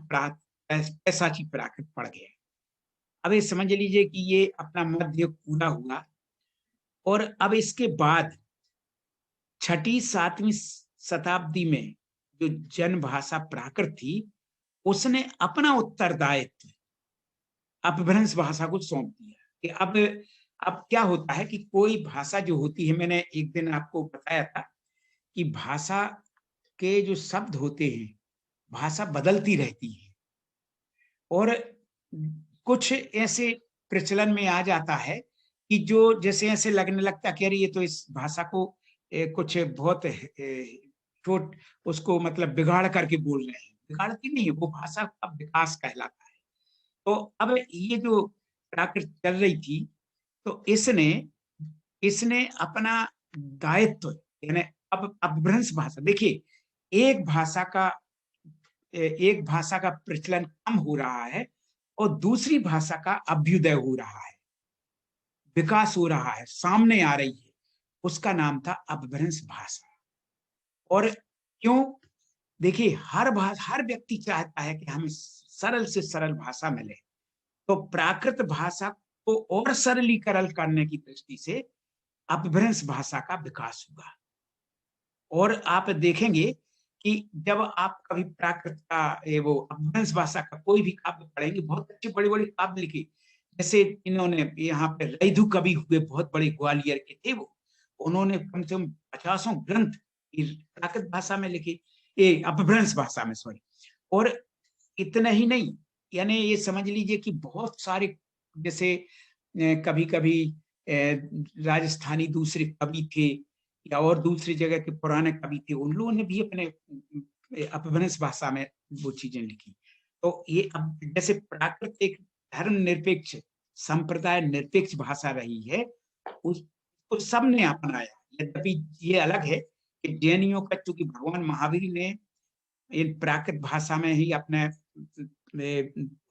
पैसाची प्राकृत पड़ गया। अब ये समझ लीजिए कि ये अपना मध्य युग पूरा हुआ, और अब इसके बाद 6ठी 7वीं शताब्दी में जो जन भाषा प्राकृत थी, उसने अपना उत्तरदायित्व अपभ्रंश भाषा को सौंप दिया। कि अब क्या होता है कि कोई भाषा जो होती है, मैंने एक दिन आपको बताया था कि भाषा के जो शब्द होते हैं, भाषा बदलती रहती है, और कुछ ऐसे प्रचलन में आ जाता है कि जो जैसे ऐसे लगने लगता है कि अरे ये तो इस भाषा को कुछ बहुत छोट उसको मतलब बिगाड़ करके बोल रहे हैं। बिगाड़ती नहीं है, वो भाषा का विकास कहलाता है। तो अब ये जो प्राकृत चल रही थी, तो इसने अपना दायित्व, यानी अब अपभ्रंश भाषा, देखिए एक भाषा का प्रचलन कम हो रहा है और दूसरी भाषा का अभ्युदय हो रहा है, विकास हो रहा है, सामने आ रही है। उसका नाम था अपभ्रंश भाषा। और क्यों? देखिए हर व्यक्ति चाहता है कि हमें सरल से सरल भाषा मिले, तो प्राकृत भाषा को और सरलीकरण करने की दृष्टि से अपभ्रंश भाषा का विकास हुआ। और आप देखेंगे कि जब आप कभी प्राकृत का वो अपभ्रंश भाषा का कोई भी काव्य पढ़ेंगे, बहुत अच्छे बड़े बड़े काव्य लिखे, जैसे इन्होंने यहाँ पे रैधु कवि हुए, बहुत बड़े ग्वालियर के थे वो, उन्होंने कम से कम 50 ग्रंथ प्राकृत भाषा में लिखे, अपभ्रंश भाषा में, सॉरी। और इतना ही नहीं, यानी ये समझ लीजिए कि बहुत सारे, जैसे कभी कभी राजस्थानी दूसरे कवि थे या और दूसरी जगह के पुराने कवि थे, उन लोगों ने भी अपने अपभ्रंश भाषा में वो चीजें लिखी। तो ये अब जैसे प्राकृत एक धर्म निरपेक्ष, संप्रदाय निरपेक्ष भाषा रही है, उसको सबने अपनाया। यद्यपि ये अलग है कि जैनियों का, चूंकि भगवान महावीर ने इन प्राकृत भाषा में ही अपने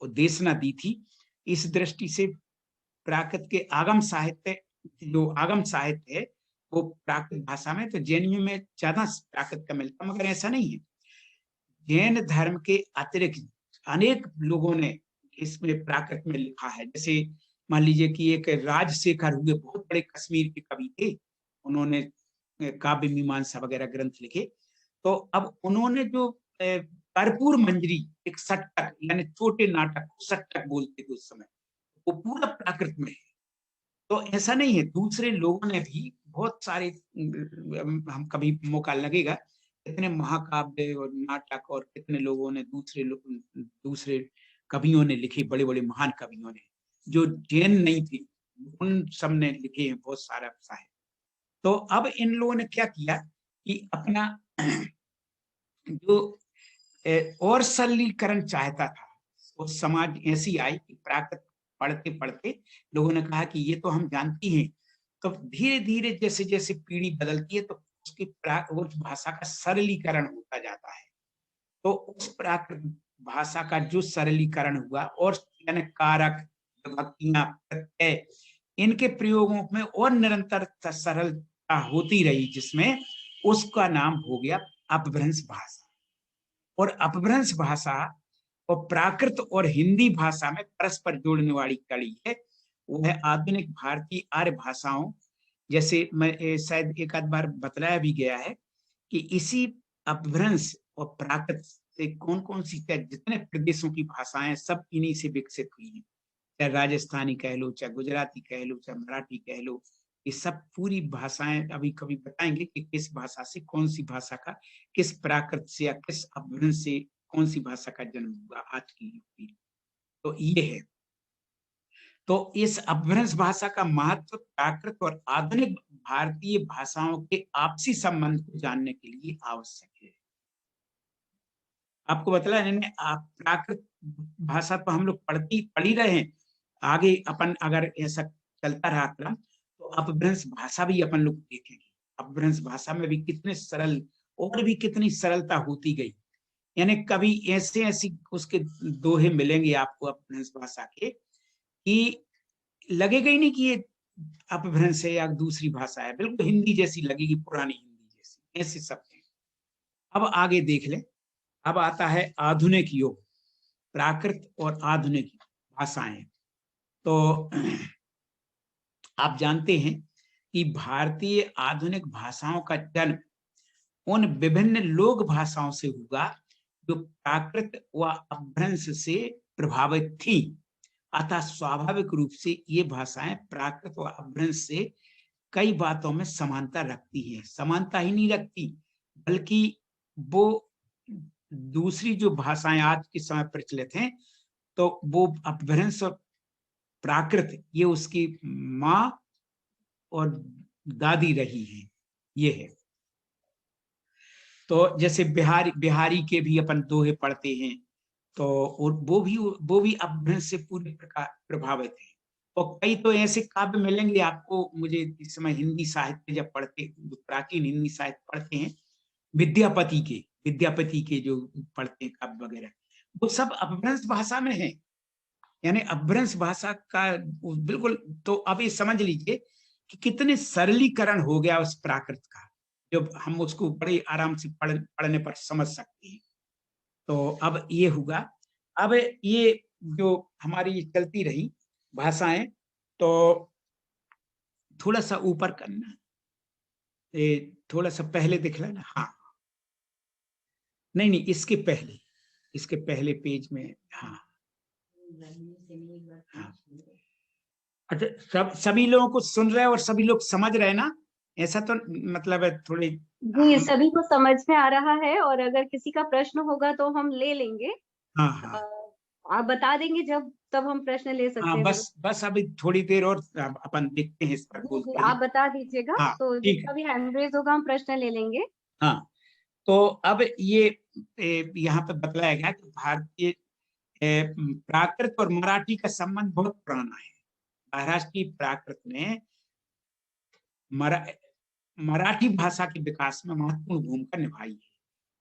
देशना दी थी, इस दृष्टि से प्राकृत के आगम साहित्य, जो आगम साहित्य है वो प्राकृत भाषा में, तो जैनियों में ज्यादा प्राकृत का मिलता, मगर ऐसा नहीं है। जैन धर्म के अतिरिक्त अनेक लोगों ने इसमें प्राकृत में लिखा है। जैसे मान लीजिए कि एक राजशेखर हुए, बहुत बड़े कश्मीर के कवि थे, उन्होंने काव्य मीमांसा वगैरह ग्रंथ लिखे। तो अब उन्होंने जो कर्पूर मंजरी, एक सट्टक, यानी छोटे नाटक, सट्टक बोलते थे उस समय, वो पूरा प्राकृत में है। तो ऐसा नहीं है, दूसरे लोगों ने भी बहुत सारे, हम कभी मौका लगेगा, कितने महाकाव्य और नाटक और कितने लोगों ने दूसरे कवियों ने लिखे, बड़े बड़े महान कवियों ने, जो जैन नहीं थे, उन सब ने लिखे हैं बहुत सारा साहित्य। तो अब इन लोगों ने क्या किया कि अपना जो और सरलीकरण चाहता था, वो समाज ऐसी आई कि प्राकृत पढ़ते पढ़ते लोगों ने कहा कि ये तो हम जानती हैं। तो धीरे धीरे जैसे जैसे पीढ़ी बदलती है, तो उसकी उस भाषा का सरलीकरण होता जाता है। तो उस प्राकृत भाषा का जो सरलीकरण हुआ, और यानी कारक, विभक्तियां, प्रत्यय, इनके प्रयोगों में और निरंतर सरलता होती रही, जिसमें उसका नाम हो गया अपभ्रंश भाषा। और अपभ्रंश भाषा और प्राकृत और हिंदी भाषा में परस्पर जोड़ने वाली कड़ी है। वो है आधुनिक भारतीय आर्य भाषाओं, जैसे मैं शायद एक आध बार बतलाया भी गया है कि इसी अपभ्रंश और प्राकृत से कौन कौन सी जितने प्रदेशों की भाषाएं सब इन्हीं से विकसित हुई हैं। चाहे राजस्थानी कह लो, चाहे गुजराती कह लो, चाहे मराठी कह लो, ये सब पूरी भाषाएं अभी कभी बताएंगे कि किस भाषा से कौन सी भाषा का, किस प्राकृत से या किस अपभ्रंश से कौन सी भाषा का जन्म हुआ आज की युग में। तो ये है। तो इस अपभ्रंश भाषा का महत्व प्राकृत और आधुनिक भारतीय भाषाओं के आपसी संबंध को जानने के लिए आवश्यक है। आपको बतला मैंने, आप प्राकृत भाषा तो हम लोग पढ़ ही रहे हैं। आगे अपन अगर ऐसा चलता रहा क्रम तो अपभ्रंश भाषा भी अपन लोग देखेंगे। अपभ्रंश भाषा में भी कितने सरल और भी कितनी सरलता होती गई। यानी कभी ऐसे ऐसी उसके दोहे मिलेंगे आपको अपभ्रंश भाषा के कि लगेगा ही नहीं कि ये अपभ्रंश है या दूसरी भाषा है, बिल्कुल हिंदी जैसी लगेगी, पुरानी हिंदी जैसी, ऐसे सब है। अब आगे देख ले। अब आता है आधुनिक युग, प्राकृत और आधुनिक भाषाएं। तो आप जानते हैं कि भारतीय आधुनिक भाषाओं का जन्म उन विभिन्न लोक भाषाओं से हुआ जो प्राकृत व अपभ्रंश से प्रभावित थी। अतः स्वाभाविक रूप से ये भाषाएं प्राकृत व अपभ्रंश से कई बातों में समानता रखती हैं। समानता ही नहीं रखती बल्कि वो दूसरी जो भाषाएं आज के समय प्रचलित हैं तो वो अपभ्रंश और प्राकृत ये उसकी माँ और दादी रही हैं। ये है। तो जैसे बिहारी के भी अपन दोहे पढ़ते हैं तो और वो भी अपभ्रंश से पूरी प्रकार प्रभावित है। और कई तो ऐसे काव्य मिलेंगे आपको, मुझे इस समय हिंदी साहित्य जब पढ़ते, प्राचीन हिंदी साहित्य पढ़ते हैं, विद्यापति के जो पढ़ते हैं काव्य वगैरह, वो सब अपभ्रंश भाषा में है। यानी अपभ्रंश भाषा का बिल्कुल। तो अब ये समझ लीजिए कि कितने सरलीकरण हो गया उस प्राकृत का, जब हम उसको बड़े आराम से पढ़ने पर समझ सकते हैं। तो अब ये हुआ। अब ये जो हमारी चलती रही भाषाएं, तो थोड़ा सा ऊपर करना, ये थोड़ा सा पहले दिख रहा है ना। हाँ, नहीं नहीं, इसके पहले पेज में। हाँ हाँ, अच्छा, सभी लोगों को सुन रहे हैं और सभी लोग समझ रहे हैं ना? ऐसा तो मतलब है थोड़ी। जी, सभी को समझ में आ रहा है, और अगर किसी का प्रश्न होगा तो हम ले लेंगे। हाँ हाँ, आप बता देंगे जब, तब हम प्रश्न ले सकते हाँ, हैं। बस अभी थोड़ी देर और अपन देखते हैं, इस पर जी जी, बोलते हैं। आप बता दीजिएगा। हाँ, तो ठीक जिसका है। भी हैंड रेज होगा हम प्रश्न ले लेंगे। हाँ, तो अब ये यहाँ पे बतलाया गया कि भारतीय प्राकृत और मराठी का संबंध बहुत पुराना है। महाराष्ट्र की प्राकृत ने मराठी भाषा के विकास में महत्वपूर्ण भूमिका निभाई है।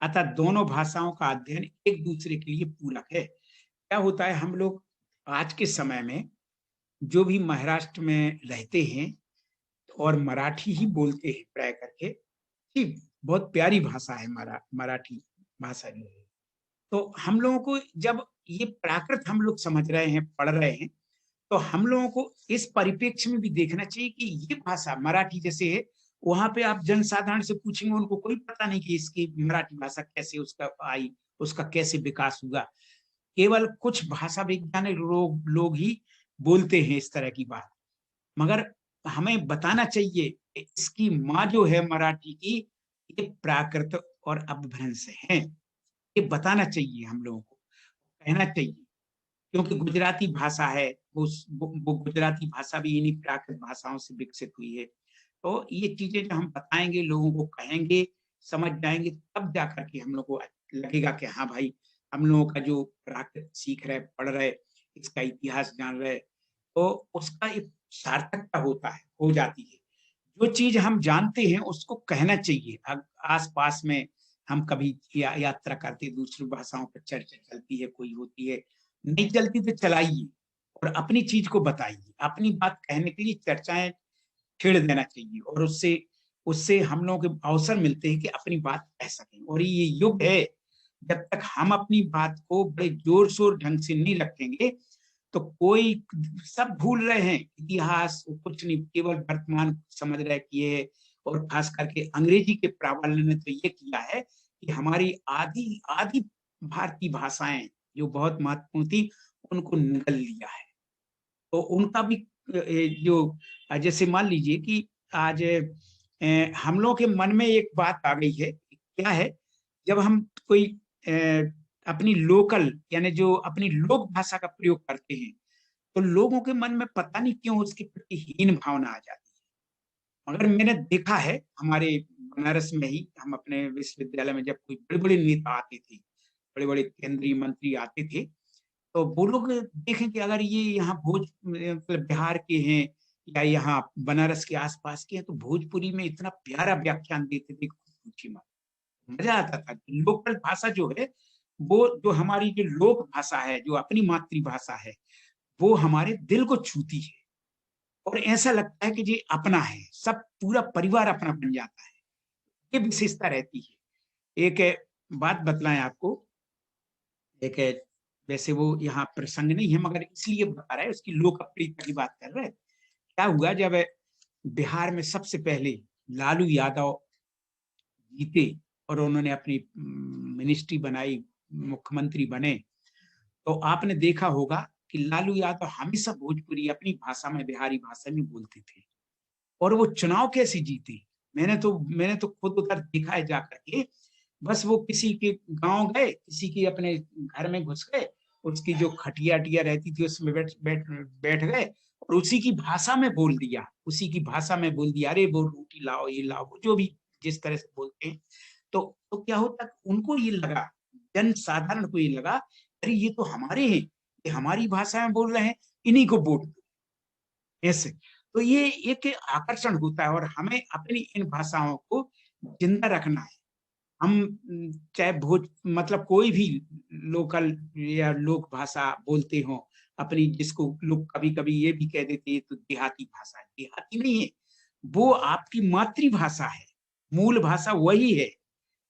अतः दोनों भाषाओं का अध्ययन एक दूसरे के लिए पूरक है। क्या होता है, हम लोग आज के समय में जो भी महाराष्ट्र में रहते हैं और मराठी ही बोलते हैं प्राय करके, कि बहुत प्यारी भाषा है मराठी भाषा जो है। तो हम लोगों को जब ये प्राकृत हम लोग समझ रहे हैं, पढ़ रहे हैं, तो हम लोगों को इस परिप्रेक्ष्य में भी देखना चाहिए कि ये भाषा मराठी जैसे है, वहां पे आप जनसाधारण से पूछेंगे, उनको कोई पता नहीं कि इसकी मराठी भाषा कैसे उसका आई, उसका कैसे विकास हुआ। केवल कुछ भाषा वैज्ञानिक लोग ही बोलते हैं इस तरह की बात। मगर हमें बताना चाहिए कि इसकी माँ जो है मराठी की, ये प्राकृत और अपभ्रंश है। ये बताना चाहिए हम लोगों को, कहना चाहिए। क्योंकि गुजराती भाषा है, वो गुजराती भाषा भी इन्हीं प्राकृत भाषाओं से विकसित हुई है। तो ये चीजें जो हम बताएंगे, लोगों को कहेंगे, समझ जाएंगे, तब जाकर के हम लोग को लगेगा कि हाँ भाई, हम लोगों का जो प्राकृत सीख रहे, पढ़ रहे, इसका इतिहास जान रहे, तो उसका एक सार्थकता होता है, हो जाती है। जो चीज हम जानते हैं उसको कहना चाहिए। आस पास में हम कभी यात्रा करते, दूसरी भाषाओं पर चर्चा चलती है, कोई होती है, नहीं चलती तो चलाइए और अपनी चीज को बताइए। अपनी बात कहने के लिए चर्चाएं छेड़ देना चाहिए, और उससे उससे हम लोगों के अवसर मिलते हैं कि अपनी बात कह सकें। और ये युग है जब तक हम अपनी बात को बड़े जोर शोर ढंग से नहीं रखेंगे तो कोई, सब भूल रहे हैं इतिहास, कुछ नहीं, केवल वर्तमान समझ रहे कि ये, और खास करके अंग्रेजी के प्राबल्य ने तो ये किया है कि हमारी आदि आदि भारतीय भाषाएं जो बहुत महत्वपूर्ण थी उनको निगल लिया है। तो उनका भी जो, जैसे मान लीजिए कि आज हम लोगों के मन में एक बात आ गई है, क्या है, जब हम कोई अपनी लोकल यानी जो अपनी लोक भाषा का प्रयोग करते हैं तो लोगों के मन में पता नहीं क्यों उसके प्रति हीन भावना आ जाती है। मगर मैंने देखा है हमारे बनारस में ही, हम अपने विश्वविद्यालय में जब कोई बड़े बड़े नेता आते थे, बड़े बड़े केंद्रीय मंत्री आते थे, तो वो लोग देखें कि अगर ये यहाँ मतलब बिहार के हैं या यहाँ बनारस के आसपास के हैं तो भोजपुरी में इतना प्यारा व्याख्यान देते थे, पूछिए मत, मजा आता था। लोकल भाषा जो है, वो जो हमारी जो लोक भाषा है, जो अपनी मातृभाषा है, वो हमारे दिल को छूती है और ऐसा लगता है कि ये अपना है, सब पूरा परिवार अपना बन जाता है। ये विशेषता रहती है। एक बात बतलाएं आपको, एक, वैसे वो यहाँ प्रसंग नहीं है मगर इसलिए बता रहे हैं, उसकी लोकप्रियता की बात कर रहे हैं। क्या हुआ, जब बिहार में सबसे पहले लालू यादव जीते और उन्होंने अपनी मिनिस्ट्री बनाई, मुख्यमंत्री बने, तो आपने देखा होगा कि लालू यादव हमेशा भोजपुरी अपनी भाषा में, बिहारी भाषा में बोलते थे। और वो चुनाव कैसे जीते, मैंने तो खुद उधर देखा है जाकर के। बस वो किसी के गांव गए, किसी के अपने घर में घुस गए, उसकी जो खटिया अटिया रहती थी उसमें बैठ गए और उसी की भाषा में बोल दिया, उसी की भाषा में बोल दिया, अरे वो रोटी लाओ, ये लाओ, जो भी जिस तरह से बोलते हैं। तो क्या होता, उनको ये लगा, जन साधारण को ये लगा, अरे ये तो हमारे हैं, ये हमारी भाषा में बोल रहे हैं, इन्हीं को वोट दो, ऐसे। तो ये एक आकर्षण होता है और हमें अपनी इन भाषाओं को जिंदा रखना है। हम चाहे भोज मतलब कोई भी लोकल या लोक भाषा बोलते हो अपनी, जिसको लोग कभी कभी ये भी कह देते हैं तो देहाती भाषा है, देहाती नहीं है, वो आपकी मातृभाषा है, मूल भाषा वही है।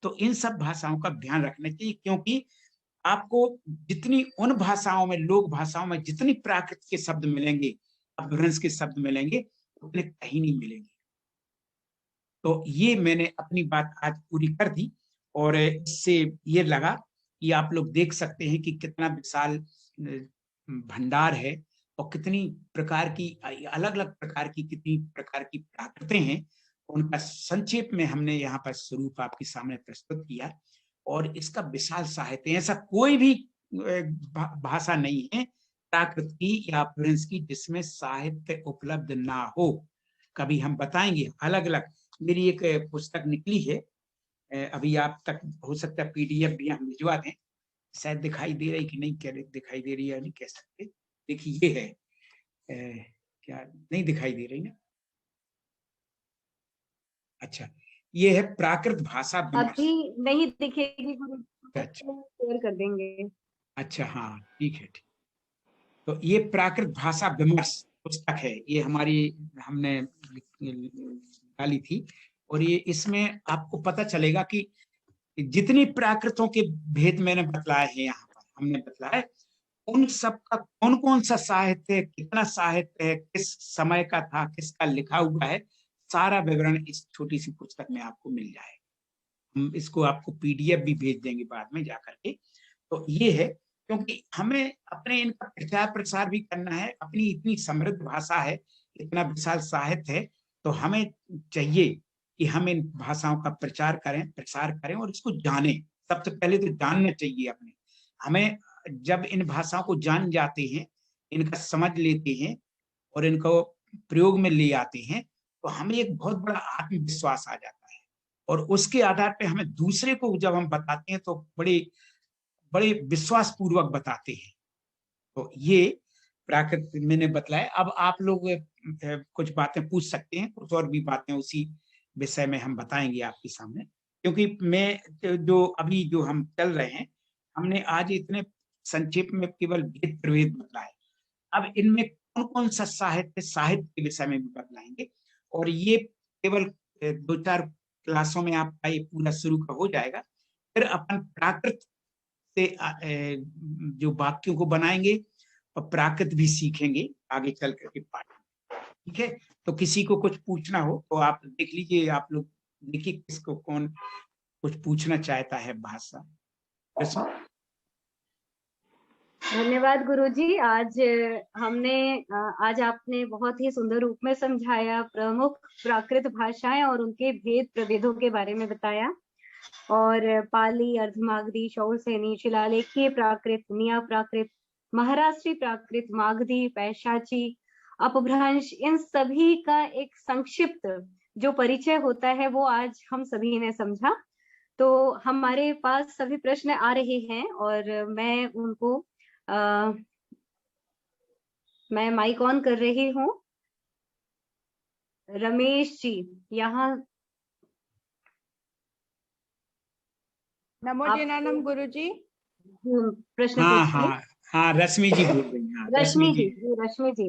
तो इन सब भाषाओं का ध्यान रखना चाहिए, क्योंकि आपको जितनी उन भाषाओं में, लोक भाषाओं में जितनी प्राकृत के शब्द मिलेंगे, अपभ्रंश के शब्द मिलेंगे, उतने कहीं नहीं मिलेंगे। तो ये मैंने अपनी बात आज पूरी कर दी और इससे ये लगा कि आप लोग देख सकते हैं कि कितना विशाल भंडार है और कितनी प्रकार की, अलग अलग प्रकार की, कितनी प्रकार की प्राकृतें हैं, उनका संक्षेप में हमने यहाँ पर स्वरूप आपके सामने प्रस्तुत किया। और इसका विशाल साहित्य, ऐसा कोई भी भाषा नहीं है प्राकृत की या अपभ्रंश की जिसमें साहित्य उपलब्ध ना हो। कभी हम बताएंगे अलग अलग। मेरी एक पुस्तक निकली है, अभी आप तक हो सकता है पीडीएफ भी हम भिजवा दें, शायद दिखाई दे रही कि नहीं, कह रहे दिखाई दे रही है नहीं कह सकते। देखिए ये है, क्या नहीं दिखाई दे रही ना, अच्छा, ये है प्राकृत भाषा विमर्श। अभी नहीं दिखेगी गुरु, अच्छा शेयर कर देंगे। अच्छा, हाँ ठीक है, ठीक। तो ये प्राकृत भाषा विमर्श पुस्तक है, ये हमारी, हमने डाली थी। और ये, इसमें आपको पता चलेगा कि जितनी प्राकृतों के भेद मैंने बतलाए हैं, यहाँ पर हमने बतलाया, उन सब का कौन कौन सा साहित्य है, कितना साहित्य है, किस समय का था, किसका लिखा हुआ है, सारा विवरण इस छोटी सी पुस्तक में आपको मिल जाए। हम इसको आपको पीडीएफ भी भेज देंगे बाद में जाकर के। तो ये है, क्योंकि हमें अपने इनका प्रचार प्रसार भी करना है, अपनी इतनी समृद्ध भाषा है, इतना विशाल साहित्य है, तो हमें चाहिए कि हम इन भाषाओं का प्रचार करें, प्रसार करें और इसको जानें। सबसे पहले तो जानना चाहिए अपने हमें। जब इन भाषाओं को जान जाते हैं, इनका समझ लेते हैं और इनको प्रयोग में ले आते हैं, तो हमें एक बहुत बड़ा आत्मविश्वास आ जाता है। और उसके आधार पे हमें दूसरे को जब हम बताते हैं तो बड़े बड़े विश्वास पूर्वक बताते हैं। तो ये प्राकृत मैंने बतलाया। अब आप लोग कुछ बातें पूछ सकते हैं, कुछ और भी बातें उसी विषय में हम बताएंगे आपके सामने, क्योंकि मैं जो अभी जो हम चल रहे हैं, हमने आज इतने संक्षेप में केवल भेद प्रभेद बतलाए। अब इनमें कौन कौन सा साहित्य, साहित्य के विषय में भी बतलाएंगे। और ये केवल 2-4 क्लासों में आपका ये पूरा शुरू का हो जाएगा। फिर अपन प्राकृत से जो वाक्यों को बनाएंगे और प्राकृत भी सीखेंगे आगे चल करके पाठ। ठीक है, तो किसी को कुछ पूछना हो तो आप देख लीजिए, आप लोग देखिए किसको कौन कुछ पूछना चाहता है भाषा। धन्यवाद गुरुजी। आज आपने बहुत ही सुंदर रूप में समझाया, प्रमुख प्राकृत भाषाएं और उनके भेद प्रभेदों के बारे में बताया। और पाली, अर्धमागधी, शौरसेनी, शिलालेखीय प्राकृत, मिया प्राकृत, महाराष्ट्री प्राकृत, मागधी, पैशाची, अपभ्रंश, इन सभी का एक संक्षिप्त जो परिचय होता है वो आज हम सभी ने समझा। तो हमारे पास सभी प्रश्न आ रहे हैं और मैं माइक ऑन कर रही हूँ। रमेश जी, यहाँ नमो जिनानम गुरुजी। प्रश्न हाँ पूछिए। हाँ, रश्मि जी बोल रही हैं। रश्मि जी।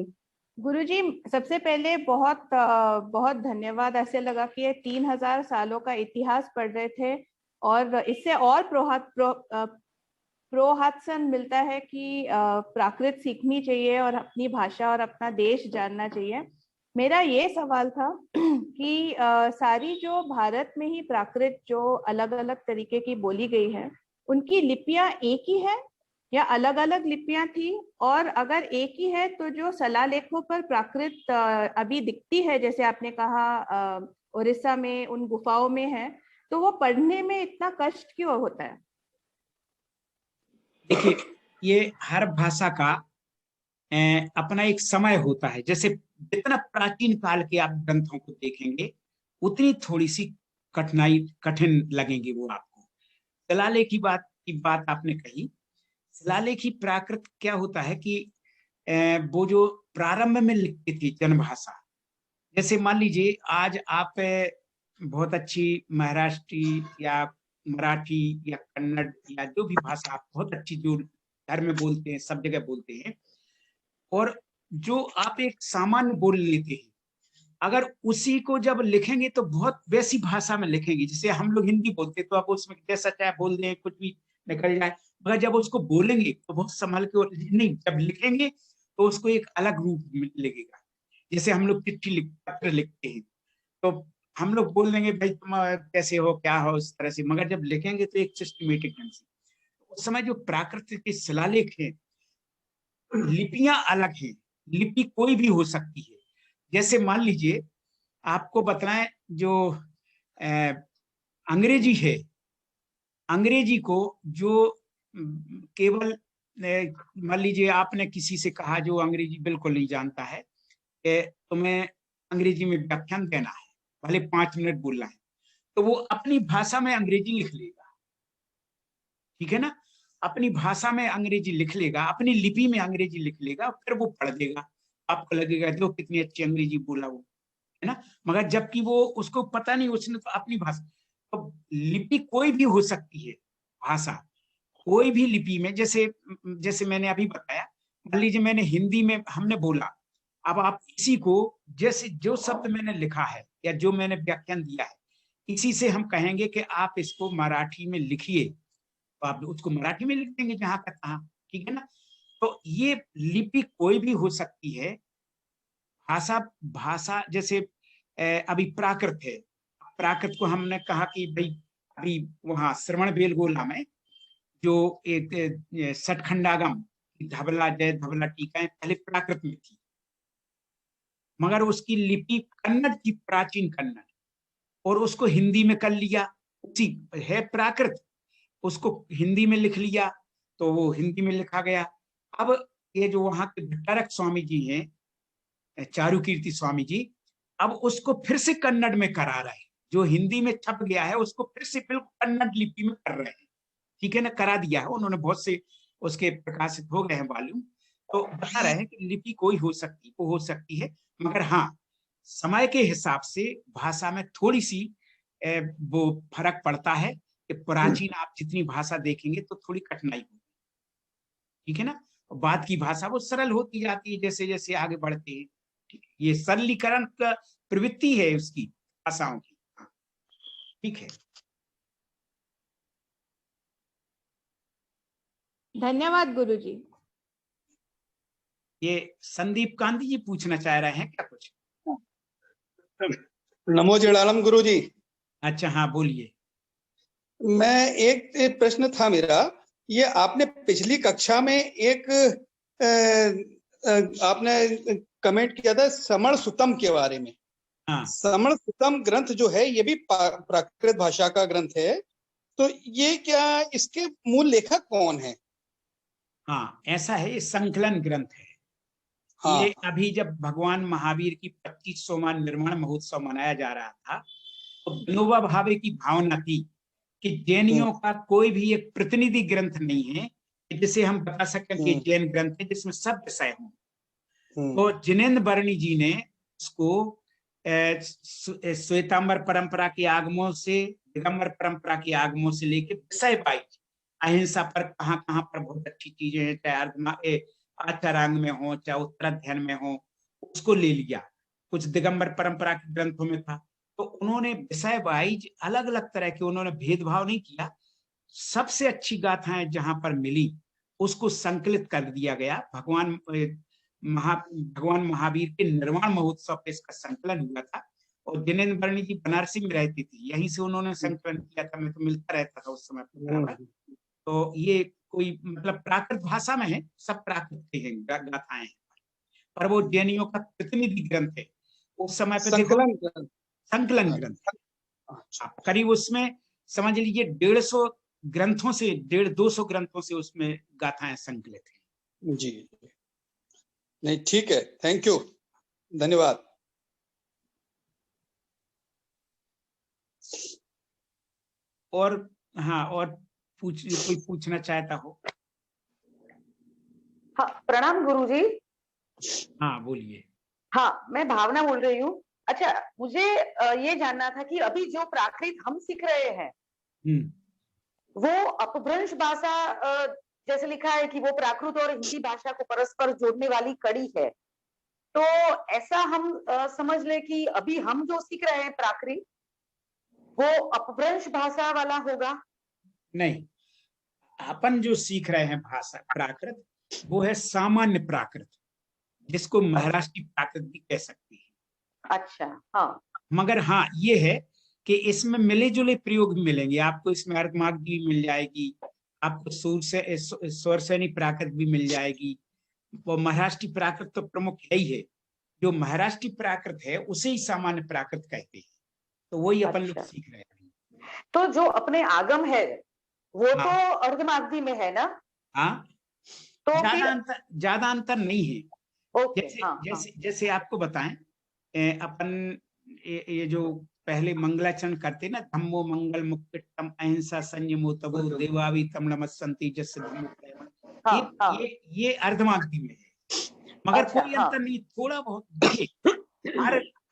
गुरुजी, सबसे पहले बहुत बहुत धन्यवाद। ऐसे लगा कि ये 3000 सालों का इतिहास पढ़ रहे थे और इससे और प्रोत्साहन मिलता है कि प्राकृत सीखनी चाहिए और अपनी भाषा और अपना देश जानना चाहिए। मेरा ये सवाल था कि सारी जो भारत में ही प्राकृत जो अलग अलग तरीके की बोली गई है, उनकी लिपियां एक ही है या अलग अलग लिपियां थी? और अगर एक ही है तो जो शिलालेखों पर प्राकृत अभी दिखती है, जैसे आपने कहा उड़ीसा में उन गुफाओं में है, तो वो पढ़ने में इतना कष्ट क्यों होता है? देखिए, ये हर भाषा का अपना एक समय होता है। जैसे जितना प्राचीन काल के आप ग्रंथों को देखेंगे उतनी थोड़ी सी कठिन लगेंगे वो आपको। शिलालेख की बात आपने कही। शिलालेखी प्राकृत क्या होता है कि वो जो प्रारंभ में लिखती थी जनभाषा, जैसे मान लीजिए आज आप बहुत अच्छी महाराष्ट्री या मराठी या कन्नड़ या जो भी भाषा आप बहुत अच्छी जो घर में बोलते हैं, सब जगह बोलते हैं, और जो आप एक सामान्य बोल लेते हैं, अगर उसी को जब लिखेंगे तो बहुत वैसी भाषा में लिखेंगे जैसे हम लोग हिंदी बोलते हैं, तो आप उसमें जैसा चाहे बोल दें, कुछ भी निकल जाए। मगर जब उसको बोलेंगे तो बहुत संभल के, नहीं जब लिखेंगे तो उसको एक अलग रूप लगेगा। जैसे हम लोग चिट्ठी पत्र लिखते हैं तो हम लोग बोल देंगे भाई तुम कैसे हो, क्या हो, इस तरह से। मगर जब लिखेंगे तो एक सिस्टमेटिक ढंग से। उस समय जो प्राकृतिक के शिलालेख है, लिपियां अलग हैं, लिपि कोई भी हो सकती है। जैसे मान लीजिए आपको बताएं, जो अंग्रेजी है, अंग्रेजी को जो केवल मान लीजिए आपने किसी से कहा जो अंग्रेजी बिल्कुल नहीं जानता है कि तुम्हें अंग्रेजी में व्याख्यान देना है, भले 5 मिनट बोलना है, तो वो अपनी भाषा में अंग्रेजी लिख लेगा। ठीक है ना, अपनी भाषा में अंग्रेजी लिख लेगा, अपनी लिपि में अंग्रेजी लिख लेगा, फिर वो पढ़ देगा। आपको लगेगा जो कितनी अच्छी अंग्रेजी बोला वो, है ना। मगर जबकि वो उसको पता नहीं, उसने तो अपनी भाषा। तो लिपि कोई भी हो सकती है, भाषा कोई भी लिपि में। जैसे जैसे मैंने अभी बताया, मान लीजिए मैंने हिंदी में हमने बोला, अब आप इसी को जैसे जो शब्द मैंने लिखा है या जो मैंने व्याख्यान दिया है, इसी से हम कहेंगे कि आप इसको मराठी में लिखिए, तो आप उसको मराठी में लिख देंगे जहां का तहां। ठीक है ना। तो ये लिपि कोई भी हो सकती है। भाषा भाषा जैसे अभी प्राकृत है, प्राकृत को हमने कहा कि भाई अभी वहां श्रवण बेलगोला में जो एक सठखंडागम धबला जय धबला टीकाएं पहले प्राकृत में थी, मगर उसकी लिपि कन्नड़ की, प्राचीन कन्नड़, और उसको हिंदी में कर लिया। उसी है प्राकृत, उसको हिंदी में लिख लिया तो वो हिंदी में लिखा गया। अब ये जो वहां के भट्टारक स्वामी जी हैं, चारुकीर्ति स्वामी जी, अब उसको फिर से कन्नड़ में करा रहे हैं। जो हिंदी में छप गया है उसको फिर से बिल्कुल कन्नड़ लिपि में कर रहे हैं। ठीक है ना, करा दिया है उन्होंने, बहुत से उसके प्रकाशित हो गए हैं वॉल्यूम। तो बता रहे हैं कि लिपि कोई हो सकती है, मगर हाँ समय के हिसाब से भाषा में थोड़ी सी वो फर्क पड़ता है कि प्राचीन आप जितनी भाषा देखेंगे तो थोड़ी कठिनाई होगी। ठीक है ना, बात की भाषा वो सरल होती जाती है जैसे जैसे आगे बढ़ते हैं। ये सरलीकरण का प्रवृत्ति है उसकी, भाषाओं की। ठीक है। धन्यवाद गुरुजी। ये संदीप कांति जी पूछना चाह रहे हैं क्या कुछ? नमो जड़ालम गुरुजी। अच्छा, हाँ बोलिए। मैं एक प्रश्न था मेरा, ये आपने पिछली कक्षा में एक आपने कमेंट किया था समण सुतम के बारे में। हाँ। समण सुतम ग्रंथ जो है ये भी प्राकृत भाषा का ग्रंथ है, तो ये क्या, इसके मूल लेखक कौन है? हाँ, ऐसा है, ये संकलन ग्रंथ है। हाँ। ये अभी जब भगवान महावीर की 25वां निर्माण महोत्सव मनाया जा रहा था, तो विनोबा भावे की भावना थी कि जैनियों का कोई भी एक प्रतिनिधि ग्रंथ नहीं है जिसे हम बता सकें कि जैन ग्रंथ है जिसमें सब विषय हों। तो जिनेन्द्र वर्णी जी ने उसको श्वेतांबर परंपरा के आगमों से, दिगंबर परंपरा के आगमों से लेके विषय वाइज अहिंसा पर कहाँ पर बहुत अच्छी चीजें हैं, चाहे आचारांग में हो चाहे उत्तराध्यान में हो, उसको ले लिया। कुछ दिगंबर परंपरा के ग्रंथों में था, तो उन्होंने विषय वाइज अलग अलग तरह के, उन्होंने भेदभाव नहीं किया। सबसे अच्छी गाथाएं जहां पर मिली उसको संकलित कर दिया गया। भगवान महावीर के निर्माण महोत्सव पे इसका संकलन हुआ था, और जिनेन्द्र वर्णी जी बनारसी में रहती थी, यहीं से उन्होंने संकलन किया था। मैं तो मिलता रहता था उस समय पर। तो ये कोई मतलब प्राकृत भाषा में है, सब प्राकृत के हैं गाथाएं हैं, पर वो जैनियों का प्रतिनिधि ग्रंथ है उस समय पे। संकलन ग्रंथ करीब उसमें समझ लीजिए 150 ग्रंथों से 200 ग्रंथों से उसमें गाथाएं संकलित हैं। जी नहीं, ठीक है, थैंक यू, धन्यवाद। और हाँ, और कोई पूछना चाहता हो? हाँ, प्रणाम गुरुजी। हाँ बोलिए। हाँ, मैं भावना बोल रही हूँ। अच्छा, मुझे ये जानना था कि अभी जो प्राकृत हम सीख रहे हैं वो अपभ्रंश भाषा, जैसे लिखा है कि वो प्राकृत और हिंदी भाषा को परस्पर जोड़ने वाली कड़ी है, तो ऐसा हम समझ ले कि अभी हम जो सीख रहे हैं प्राकृत वो अपभ्रंश भाषा वाला होगा? नहीं, अपन जो सीख रहे हैं भाषा प्राकृत, वो है सामान्य प्राकृत, जिसको महाराष्ट्री प्राकृत भी कह सकती है। अच्छा, हाँ। मगर हाँ, ये है कि इसमें मिले जुले प्रयोग भी मिलेंगे आपको। इसमें अर्धमार्ग भी मिल जाएगी आपको, स्वरसैनी प्राकृत भी मिल जाएगी। वो महाराष्ट्री प्राकृत तो प्रमुख है ही है। जो महाराष्ट्री प्राकृत है उसे ही सामान्य प्राकृत कहते हैं, तो वही अपन लोग सीख रहे हैं। तो जो अपने आगम है वो तो अर्धमागधी में है ना? हाँ, तो ज्यादा अंतर नहीं है। जैसे आपको बताएं, अपन ये जो पहले मंगलाचरण करते ना, धम्मो मंगल मुक्तिम अहिंसा संयमो तबो देवावी तम नमस्सन्ति जस्य धम्मो, ये अर्धमागधी में है। मगर कोई अंतर नहीं, थोड़ा बहुत।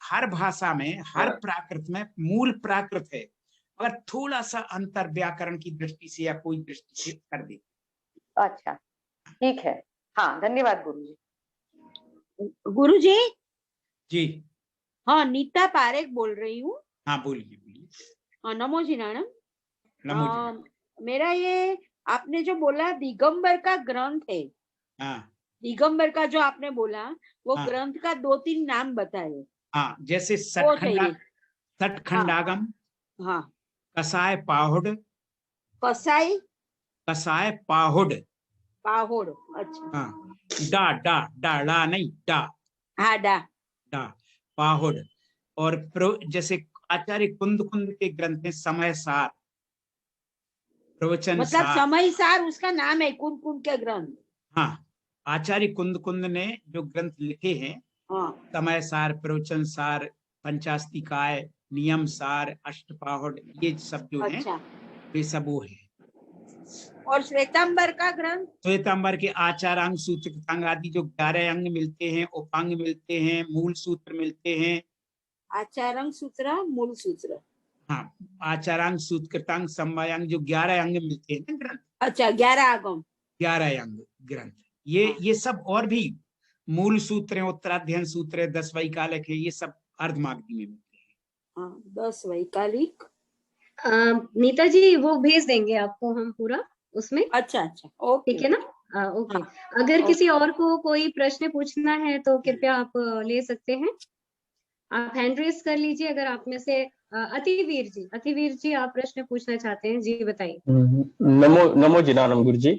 हर भाषा में, हर प्राकृत में मूल प्राकृत है, मगर थोड़ा सा अंतर व्याकरण की दृष्टि से या कोई दृष्टि से कर दे। अच्छा, ठीक है। हाँ, धन्यवाद गुरुजी। गुरुजी जी। हाँ, नीता पारेख बोल रही हूँ। हाँ बोलिए बोलिए। हाँ, नमो जी नानम। नमो जी। मेरा ये आपने जो बोला दिगंबर का ग्रंथ है, हाँ, दिगंबर का जो आपने बोला वो ग्रंथ का 2-3 नाम बताए। हाँ, जैसे सठखंडागम, हाँ, कसाय पाहुड़, कसाय पाहुड़, अच्छा। हाँ, डा नहीं, डा, हाँ, डा पाहुड़। और जैसे आचार्य कुंद के ग्रंथ में समय सार, प्रवचन, मतलब समय सार उसका नाम है, कुंद के ग्रंथ। हाँ, आचार्य कुंद ने जो ग्रंथ लिखे हैं, समय सार, प्रवचन सार, पंचास्तिकाय, नियम सार, अष्टपाहुड़, ये सब जो है ये सब वो है। और श्वेतांबर का ग्रंथ, श्वेतांबर के आचारांग, सूत्र आदि जो 11 अंग मिलते हैं, उपांग मिलते हैं, मूल सूत्र मिलते हैं। आचारांग सूत्र, मूल सूत्र, हाँ, आचारांग, सूत्रकृतांग, समवायांग, जो 11 अंग मिलते हैं ग्रंथ। अच्छा, 11 अंग ग्रंथ, ये सब और भी मूल सूत्र है, उत्तराध्ययन सूत्र है, 10 वैकालिक है, ये सब अर्धमागधी में मिलते हैं। 10 वैकालिक। नीता जी वो भेज देंगे आपको हम पूरा। उसमें। अच्छा अच्छा, ओके, ठीक है ना? ओके। हाँ, अगर किसी और को कोई प्रश्न पूछना है तो कृपया आप ले सकते हैं। आप हैंड रेस कर लीजिए अगर आप में से अतिवीर जी आप प्रश्न पूछना चाहते हैं, जी बताइए। नमो नमो जिनानम गुरु जी।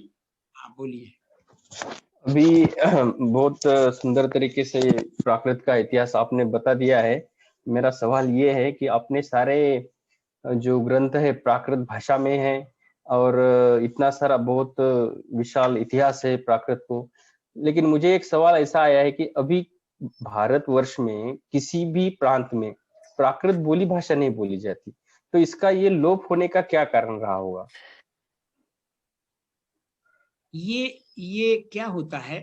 हाँ बोलिए। अभी बहुत सुंदर तरीके से प्राकृत का इतिहास आपने बता दिया है। मेरा सवाल ये है कि आपने सारे जो ग्रंथ है प्राकृत भाषा में है और इतना सारा बहुत विशाल इतिहास है प्राकृत को, लेकिन मुझे एक सवाल ऐसा आया है कि अभी भारतवर्ष में किसी भी प्रांत में प्राकृत बोली भाषा नहीं बोली जाती, तो इसका ये लोप होने का क्या कारण रहा होगा? ये क्या होता है,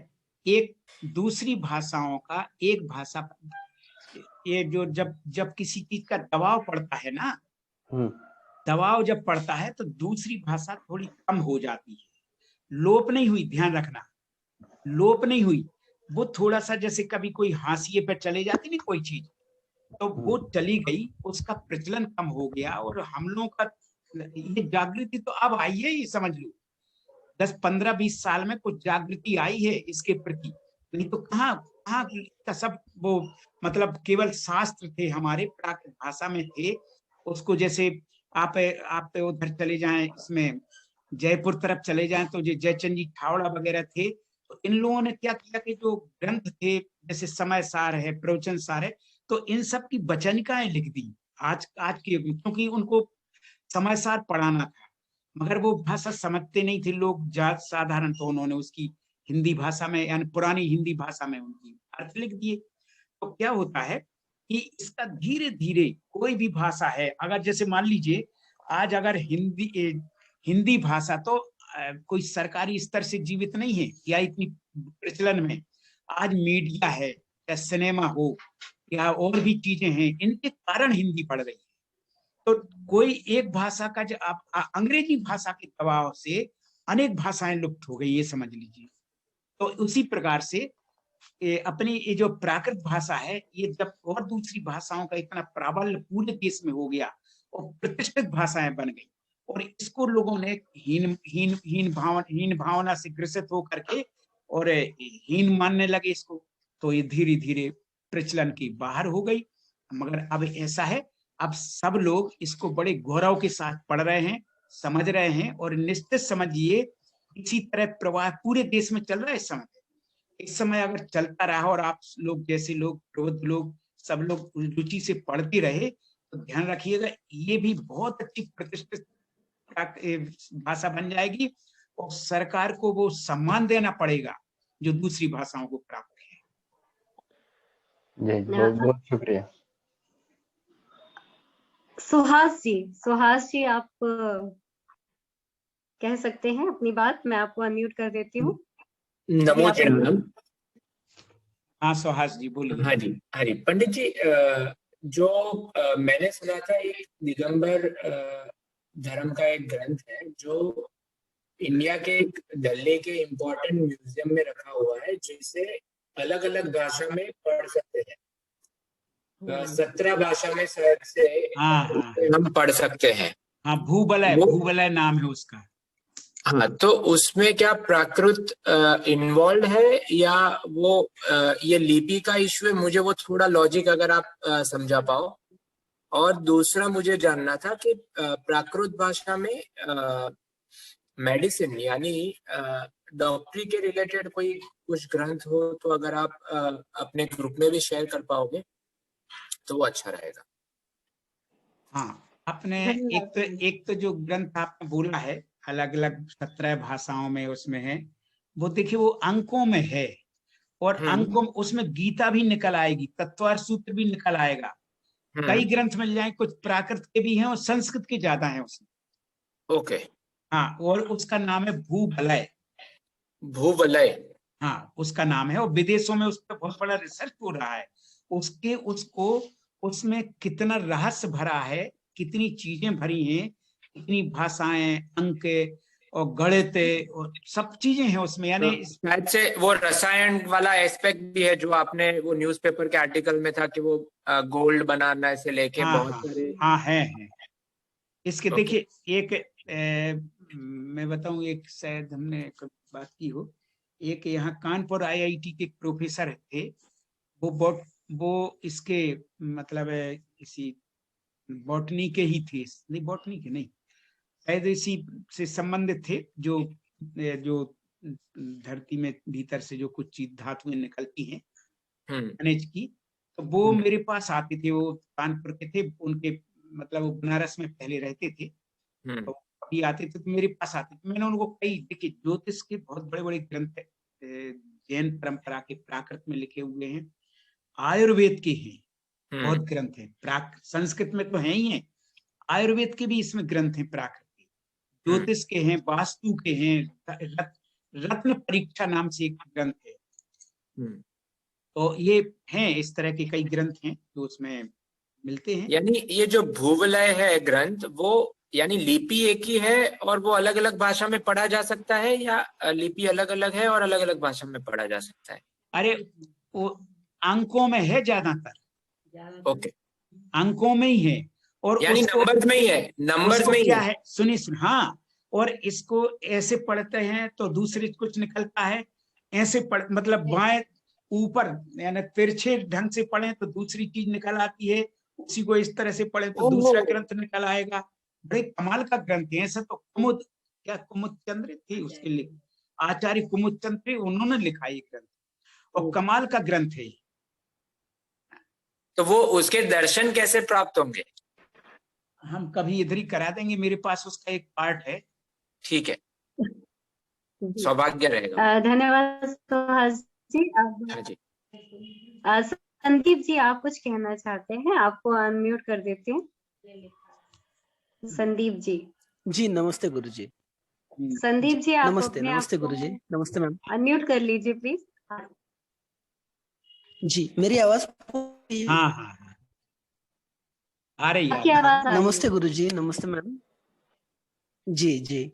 एक दूसरी भाषाओं का एक भाषा, ये जो जब जब किसी चीज का दबाव पड़ता है ना, दबाव जब पड़ता है तो दूसरी भाषा थोड़ी कम हो जाती है। लोप नहीं हुई, ध्यान रखना, लोप नहीं हुई, वो थोड़ा सा जैसे कभी कोई हाशिए पे चले जाती नहीं कोई चीज, तो वो चली गई, उसका प्रचलन कम हो गया। और हम लोगों का ये जागृति तो अब आई है, ये समझ लो 10-15-20 साल में कुछ जागृति आई है इसके प्रति, नहीं तो कहाँ कहाँ का सब वो मतलब केवल शास्त्र थे हमारे प्राकृत भाषा में थे। उसको जैसे आप उधर चले जाएं, इसमें जयपुर तरफ चले जाएं तो जो जयचंद जी ठावड़ा वगैरह थे, तो इन लोगों ने क्या किया कि जो ग्रंथ थे जैसे समय सार है, प्रवचन सार है, तो इन सब की वचनिकाएं लिख दी आज के युग में, क्योंकि उनको समय सार पढ़ाना था, मगर वो भाषा समझते नहीं थे लोग जात साधारण, तो उन्होंने उसकी हिंदी भाषा में यानी पुरानी हिंदी भाषा में उनकी अर्थ लिख दिए। तो क्या होता है कि इसका धीरे धीरे कोई भी भाषा है, अगर जैसे मान लीजिए आज अगर हिंदी भाषा तो कोई सरकारी स्तर से जीवित नहीं है या इतनी प्रचलन में, आज मीडिया है या सिनेमा हो या और भी चीजें हैं, इनके कारण हिंदी बढ़ रही है। तो कोई एक भाषा का जो अंग्रेजी भाषा के दबाव से अनेक भाषाएं लुप्त हो गई, ये समझ लीजिए। तो उसी प्रकार से अपनी ये जो प्राकृत भाषा है, ये जब और दूसरी भाषाओं का इतना प्राबल्य पूरे देश में हो गया और प्रतिष्ठित भाषाएं बन गई, और इसको लोगों ने हीन भावना से ग्रसित होकर के और हीन मानने लगे इसको, तो ये धीरे धीरे प्रचलन की बाहर हो गई। मगर अब ऐसा है, अब सब लोग इसको बड़े गौरव के साथ पढ़ रहे हैं, समझ रहे हैं, और निश्चित समझिए इसी तरह प्रवाह पूरे देश में चल रहा है। इस समय अगर चलता रहा और आप लोग जैसे लोग प्रबुद्ध लोग सब लोग रुचि से पढ़ते रहे, तो ध्यान रखिएगा ये भी बहुत अच्छी प्रतिष्ठित भाषा बन जाएगी, और सरकार को वो सम्मान देना पड़ेगा जो दूसरी भाषाओं को प्राप्त है। बहुत बहुत शुक्रिया। सुहास जी आप कह सकते हैं अपनी बात, मैं आपको अनम्यूट कर देती हूँ। नमो जी मैडम। हाँ सुहास जी बोलिए। हाँ जी पंडित जी, जो मैंने सुना था एक दिगंबर धर्म का एक ग्रंथ है जो इंडिया के दिल्ली के इम्पोर्टेंट म्यूजियम में रखा हुआ है, जिसे अलग अलग भाषा में पढ़ सकते हैं। 17 भाषा में शायद से हम पढ़ सकते हैं। हाँ भूवलय नाम है उसका। हाँ, तो उसमें क्या प्राकृत इन्वॉल्व है या वो ये लिपि का इश्यू है? मुझे वो थोड़ा लॉजिक अगर आप समझा पाओ। और दूसरा मुझे जानना था कि प्राकृत भाषा में मेडिसिन यानी डॉक्टरी के रिलेटेड कोई कुछ ग्रंथ हो तो अगर आप अपने ग्रुप में भी शेयर कर पाओगे तो वो अच्छा रहेगा। हाँ, आपने एक तो जो ग्रंथ आपने बोला है अलग अलग 17 भाषाओं में उसमें है, वो देखिए वो अंकों में है, और अंकों उसमें गीता भी निकल आएगी, तत्वार सूत्र भी निकल आएगा, कई ग्रंथ मिल जाए, कुछ प्राकृत के भी हैं और संस्कृत के ज्यादा हैं उसमें। ओके। हाँ, और उसका नाम है भूवलय। हाँ उसका नाम है, और विदेशों में उस पर बहुत बड़ा रिसर्च हो रहा है। उसमें कितना रहस्य भरा है, कितनी चीजें भरी हैं, कितनी भाषाएं, अंक और गणित और सब चीजें हैं उसमें। यानी शायद से वो रसायन वाला एस्पेक्ट भी है जो आपने वो न्यूज़पेपर के आर्टिकल में था कि वो गोल्ड बनाना से लेके बहुत सारे। हाँ है। इसके देखिए एक मैं बताऊं, एक शायद हमने कभी बात की हो, एक यहाँ कानपुर IIT के प्रोफेसर थे, वो इसके मतलब इसी बॉटनी के ही थे, नहीं बॉटनी के नहीं, शायद इसी से संबंधित थे, जो धरती में भीतर से जो कुछ चीज धातुएं निकलती हैं खनिज की, तो वो मेरे पास आते थे, वो कानपुर के थे, उनके मतलब वो बनारस में पहले रहते थे, तो अभी आते थे तो मेरे पास आते थे। मैंने उनको कई, देखिए ज्योतिष के बहुत बड़े बड़े ग्रंथ जैन परंपरा के प्राकृत में लिखे हुए हैं, आयुर्वेद के हैं बहुत ग्रंथ हैं, संस्कृत में तो है ही है, आयुर्वेद के भी इसमें ग्रंथ हैं, प्राकृत के, ज्योतिष के हैं, वास्तु के हैं, रत्न परीक्षा नाम से एक ग्रंथ है। तो ये हैं, इस तरह के कई ग्रंथ हैं जो उसमें मिलते हैं। यानी ये जो भूवलय है ग्रंथ, वो यानी लिपि एक ही है और वो अलग अलग भाषा में पढ़ा जा सकता है, या लिपि अलग अलग है और अलग अलग भाषा में पढ़ा जा सकता है? अरे वो अंकों में है ज्यादातर। ओके, अंकों में ही है, और यानी नंबर्स में ही है, नंबर्स में ही क्या है, सुनिए हाँ, और इसको ऐसे पढ़ते हैं तो दूसरे कुछ निकलता है, ऐसे पढ़ मतलब बाएं ऊपर यानी तिरछे ढंग से पढ़े तो दूसरी चीज निकल आती है, उसी को इस तरह से पढ़े तो दूसरा ग्रंथ निकल आएगा। बड़े कमाल का ग्रंथ है। ऐसा तो कुमुदचंद्र थे, उसके लिए आचार्य कुमुदचंद्र, उन्होंने लिखा ये ग्रंथ, और कमाल का ग्रंथ है। तो वो उसके दर्शन कैसे प्राप्त होंगे? हम कभी इधर ही करा देंगे, मेरे पास उसका एक पार्ट है। ठीक है, सौभाग्य रहेगा। धन्यवाद सुहास जी। हाँ जी, संदीप जी आप कुछ कहना चाहते हैं? आपको अनम्यूट कर देते हैं। संदीप जी। जी नमस्ते गुरुजी। संदीप जी आप नमस्ते गुरुजी। नमस्ते मैम। अनम्यूट कर लीजिए प्लीज। जी मेरी आवाज हाँ आ रही है। नमस्ते गुरुजी। नमस्ते मैम। जी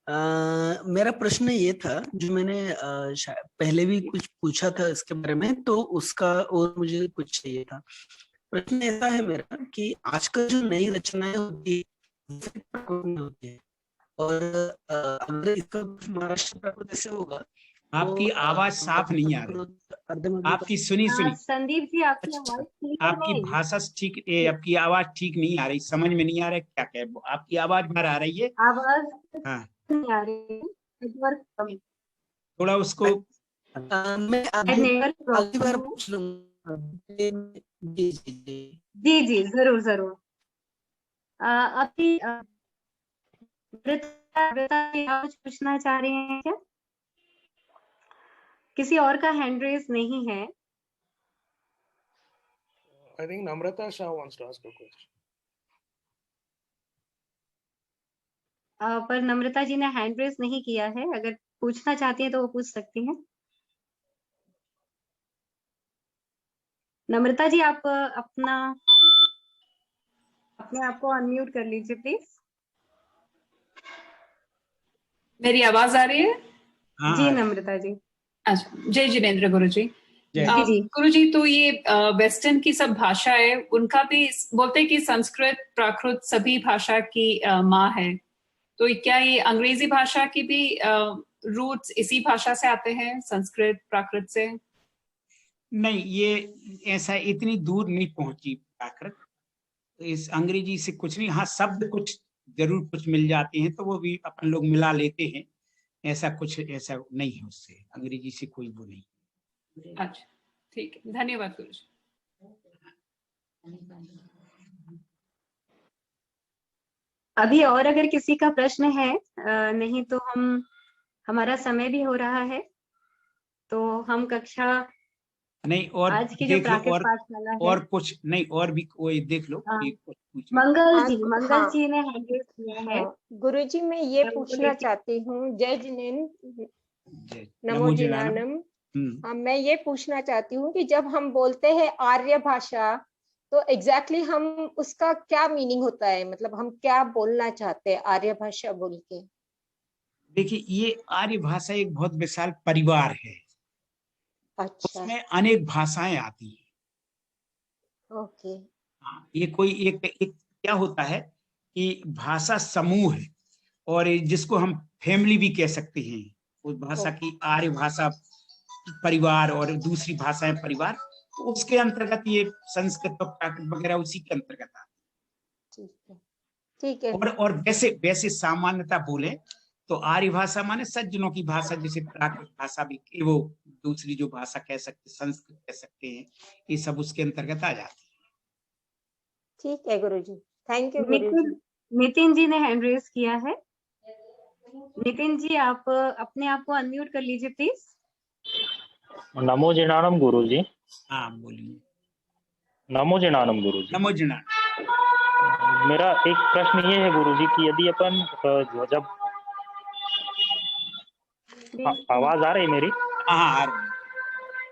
मेरा प्रश्न ये था, जो मैंने पहले भी कुछ पूछा था इसके बारे में, तो उसका और मुझे कुछ चाहिए था। प्रश्न ऐसा है मेरा कि आजकल जो नई रचनाएं होती है और अगर इसका महाराष्ट्र प्राकृत से होगा। आपकी आवाज साफ नहीं आ रही, आपकी सुनी संदीप जी आपकी आवाज आपकी भाषा ठीक, आपकी आवाज ठीक नहीं आ रही, समझ में नहीं आ रहा क्या कहे, आपकी आवाज बाहर आ रही है। आवाज हाँ नहीं आ रही है, थोड़ा उसको मैं अगली बार पूछ लूंगा। जी जरूर। अभी कुछ पूछना चाह रहे हैं क्या? किसी और का हैंड रेज नहीं है। I think Namrata Shah wants to ask a question. पर नम्रता जी ने हैंड रेज नहीं किया है, अगर पूछना चाहती है तो वो पूछ सकती हैं। नम्रता जी आप अपने आप को अनम्यूट कर लीजिए प्लीज। मेरी आवाज आ रही है? जी नम्रता जी। अच्छा, जय जिनेन्द्र गुरुजी। गुरुजी, तो ये वेस्टर्न की सब भाषा है, उनका भी बोलते हैं कि संस्कृत प्राकृत सभी भाषा की माँ है, तो क्या ये अंग्रेजी भाषा की भी रूट्स इसी भाषा से आते हैं, संस्कृत प्राकृत से? नहीं, ये ऐसा इतनी दूर नहीं पहुंची प्राकृत, इस अंग्रेजी से कुछ नहीं। हाँ, शब्द कुछ जरूर कुछ मिल जाते हैं तो वो भी अपन लोग मिला लेते हैं, ऐसा कुछ ऐसा नहीं है उससे, अंग्रेजी से कोई वो नहीं। अच्छा ठीक है, धन्यवाद गुरुजी। अभी और अगर किसी का प्रश्न है, नहीं तो हमारा समय भी हो रहा है, तो हम कक्षा नहीं और आज की जो प्राकृत पाठशाला है और कुछ नहीं, और भी कोई देख लो। मंगल जी ने हैंड रेज किया है। गुरुजी मैं ये पूछना चाहती हूँ, जय जिनेन्द्र, नमो जिनानम। मैं ये पूछना चाहती हूँ कि जब हम बोलते हैं आर्य भाषा, तो एग्जैक्टली हम उसका क्या मीनिंग होता है, मतलब हम क्या बोलना चाहते हैं आर्य भाषा बोल के? देखिए, ये आर्य भाषा एक बहुत विशाल परिवार है। अच्छा। उसमें अनेक भाषाएं आती हैं। ओके। हाँ, ये कोई एक क्या होता है कि भाषा समूह है, और जिसको हम फैमिली भी कह सकते हैं, उस भाषा की आर्य भाषा परिवार और दूसरी भाषाएं परिवार, तो उसके अंतर्गत ये संस्कृत और प्राकृत वगैरह उसी के अंतर्गत आते हैं। ठीक है। और वैसे सामान्यता बोले तो आर्य भाषा माने सज्जनों की भाषा, जैसे प्राकृत भाषा भी, वो दूसरी जो भाषा कह सकते, संस्कृत कह सकते हैं, ये सब उसके अंतर्गत आ जाती है। ठीक है गुरुजी, थैंक यू गुरुजी। नितिन जी ने हैंड रेज किया है। नितिन जी, आप अपने आप को अनम्यूट कर लीजिए प्लीज। नमो जिनानम गुरुजी। हाँ बोलिए। नमो जिनानम गुरुजी। नमो जिनानम। मेरा एक प्रश्न ये है गुरुजी कि यदि अपन जब आवाज आ रही मेरी? हाँ।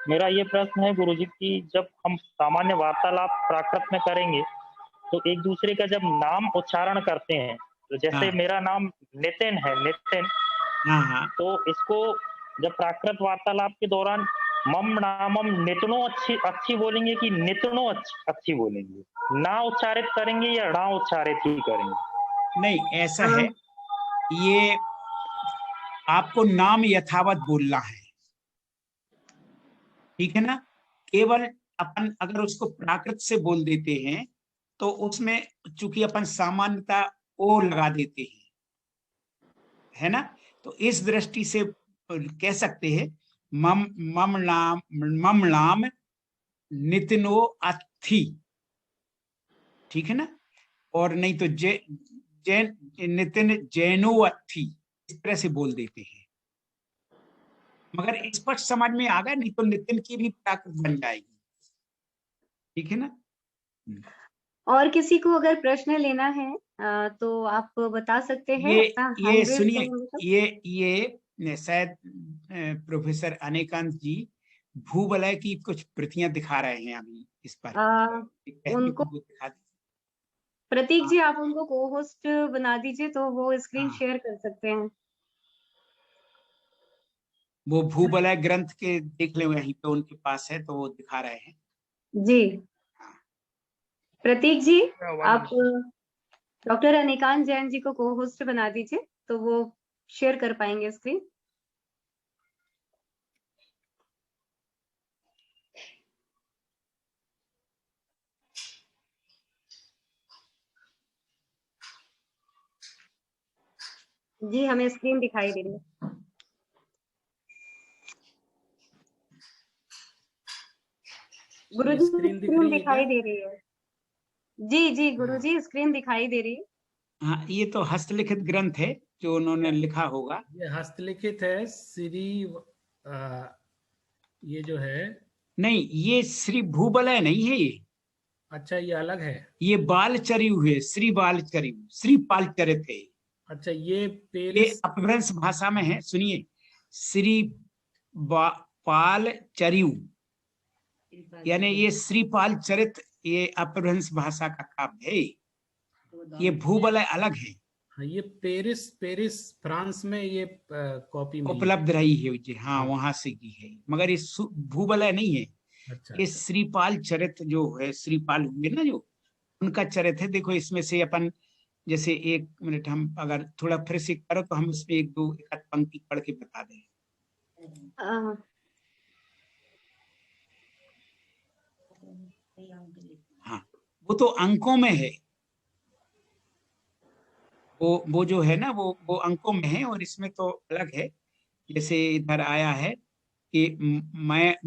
मेरा ये प्रश्न है गुरुजी कि जब हम सामान्य वार्तालाप प्राकृत में करेंगे तो एक दूसरे का जब नाम उच्चारण करते हैं, तो जैसे मेरा नाम नितिन है, नितिन, तो इसको जब प्राकृत वार्तालाप के दौरान मम नामम नितनो अच्छी बोलेंगे कि नितनो अच्छी बोलेंगे? ना उच्चारित करेंगे या ना उच्चारित ही करेंगे? नहीं, ऐसा है, ये आपको नाम यथावत बोलना है, ठीक है ना। केवल अपन अगर उसको प्राकृत से बोल देते हैं तो उसमें चूंकि अपन सामान्यता ओ लगा देते हैं, है ना, तो इस दृष्टि से कह सकते हैं मम नाम नितिनो अथि, ठीक है ना। और नहीं तो नितिन जैनो अथि, इस तरह से बोल देते हैं। मगर स्पष्ट समझ में आ गया, नहीं तो नितिन की भी प्राकृत बन जाएगी, ठीक है ना। और किसी को अगर प्रश्न लेना है तो आप बता सकते हैं। ये सुनिए, ये शायद प्रोफेसर अनेकांत जी भूवलय की कुछ प्रतियां दिखा रहे हैं अभी इस पर, उनको प्रतीक जी आप उनको को होस्ट बना दीजिए तो वो स्क्रीन शेयर कर सकते हैं। वो भूवलय ग्रंथ के देख ले, वहीं पे उनके पास है तो वो दिखा रहे हैं जी। प्रतीक जी आप डॉक्टर अनिकांत जैन जी को को होस्ट बना दीजिए तो वो शेयर कर पाएंगे स्क्रीन। जी हमें स्क्रीन दिखाई दे रही है। गुरुजी स्क्रीन दिखाई दे रही है। जी गुरुजी स्क्रीन दिखाई दे रही है। हाँ, ये तो हस्तलिखित ग्रंथ है जो उन्होंने लिखा होगा। ये हस्तलिखित है श्री ये जो है, नहीं ये श्री भूवलय नहीं है ये। अच्छा ये अलग है। ये बालचरियु है, श्री बालचरियु, श्री पालचरित है। अच्छा ये अपभ्रंश भाषा में है, सुनिए, श्री पालचरियु, यानी ये श्रीपाल चरित, ये अपभ्रंश भाषा का काव्य है। ये भूवलय अलग है। हाँ, ये पेरिस फ्रांस में ये कॉपी उपलब्ध रही है जी। हाँ, वहां से की है, मगर ये भूवलय नहीं है। अच्छा, ये श्रीपाल चरित जो है, श्रीपाल हुए ना जो, उनका चरित है। देखो इसमें से अपन जैसे 1 मिनट हम अगर थोड़ा फिर से करो तो हम उसमें 1-2 एक पंक्ति पढ़ के बता दें। हाँ, वो तो अंकों में है, वो जो है ना वो अंकों में है, और इसमें तो अलग है। जैसे इधर आया है कि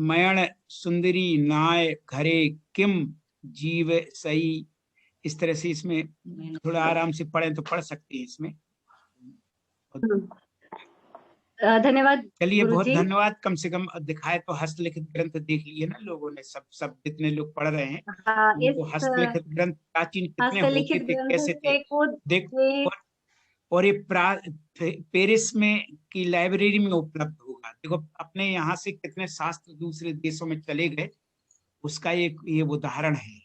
मयण सुंदरी नाय घरे किम जीव सही, इस तरह से इसमें थोड़ा आराम से पढ़े तो पढ़ सकते हैं इसमें। धन्यवाद। चलिए बहुत धन्यवाद। कम से कम दिखाए तो हस्तलिखित ग्रंथ देख लिए ना लोगों ने, सब जितने लोग पढ़ रहे हैं। तो हस्तलिखित ग्रंथ प्राचीन कितने होते थे, कैसे थे देख। और ये पेरिस में की लाइब्रेरी में उपलब्ध होगा। देखो अपने यहाँ से कितने शास्त्र दूसरे देशों में चले गए, उसका ये उदाहरण है।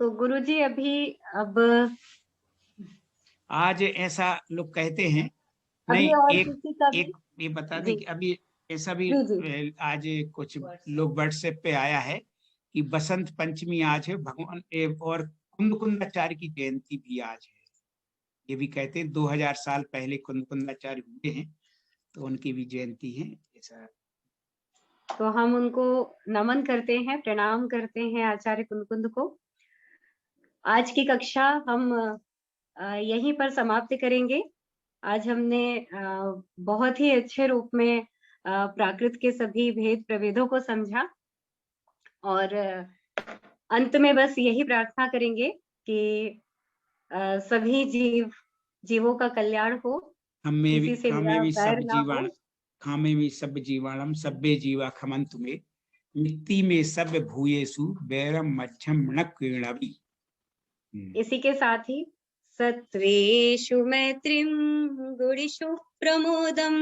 तो गुरुजी अब आज ऐसा लोग कहते हैं, नहीं एक ये बता दें कि अभी ऐसा भी आज कुछ लोग व्हाट्सएप पे आया है कि बसंत पंचमी आज है, भगवान और कुंदकुंदाचार्य की जयंती भी आज है। ये भी कहते हैं 2000 साल पहले कुंदकुंदाचार्य हुए हैं, तो उनकी भी जयंती है। ऐसा तो हम उनको नमन करते हैं, प्रणाम करते हैं आचार्य कुंदकुंद को। आज की कक्षा हम यहीं पर समाप्त करेंगे। आज हमने बहुत ही अच्छे रूप में प्राकृत के सभी भेद प्रभेदों को समझा, और अंत में बस यही प्रार्थना करेंगे कि सभी जीवों का कल्याण हो, किसी से मेरा वैर ना हो। खामे भी सब जीवाणम सब्बे जीवा खमंतु में मिट्टी में सब भूयेसु वैरम मध्यम न क्रीणवी। इसी के साथ ही सत्वेषु मैत्रीं गुणेषु प्रमोदं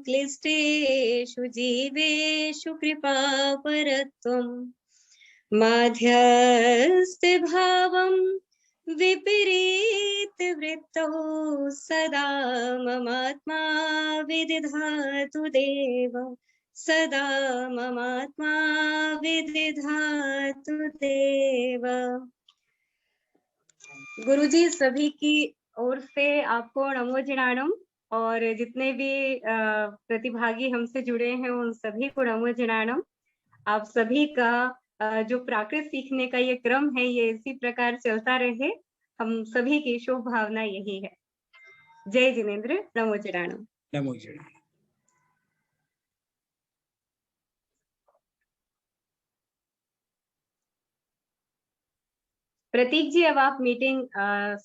क्लिष्टेषु जीवेषु कृपापरत्वं माध्यस्ते भावं विपरीत वृत्तौ सदा ममात्मा विदधातु देव, सदा ममात्मा विदधातु देव। गुरुजी सभी की ओर से आपको नमो जिनाणम, और जितने भी प्रतिभागी हमसे जुड़े हैं उन सभी को नमो जिनाणम। आप सभी का जो प्राकृत सीखने का ये क्रम है ये इसी प्रकार चलता रहे, हम सभी की शुभ भावना यही है। जय जिनेंद्र, नमो जिनाणम। नमो जिनाणम। प्रतीक जी, अब आप मीटिंग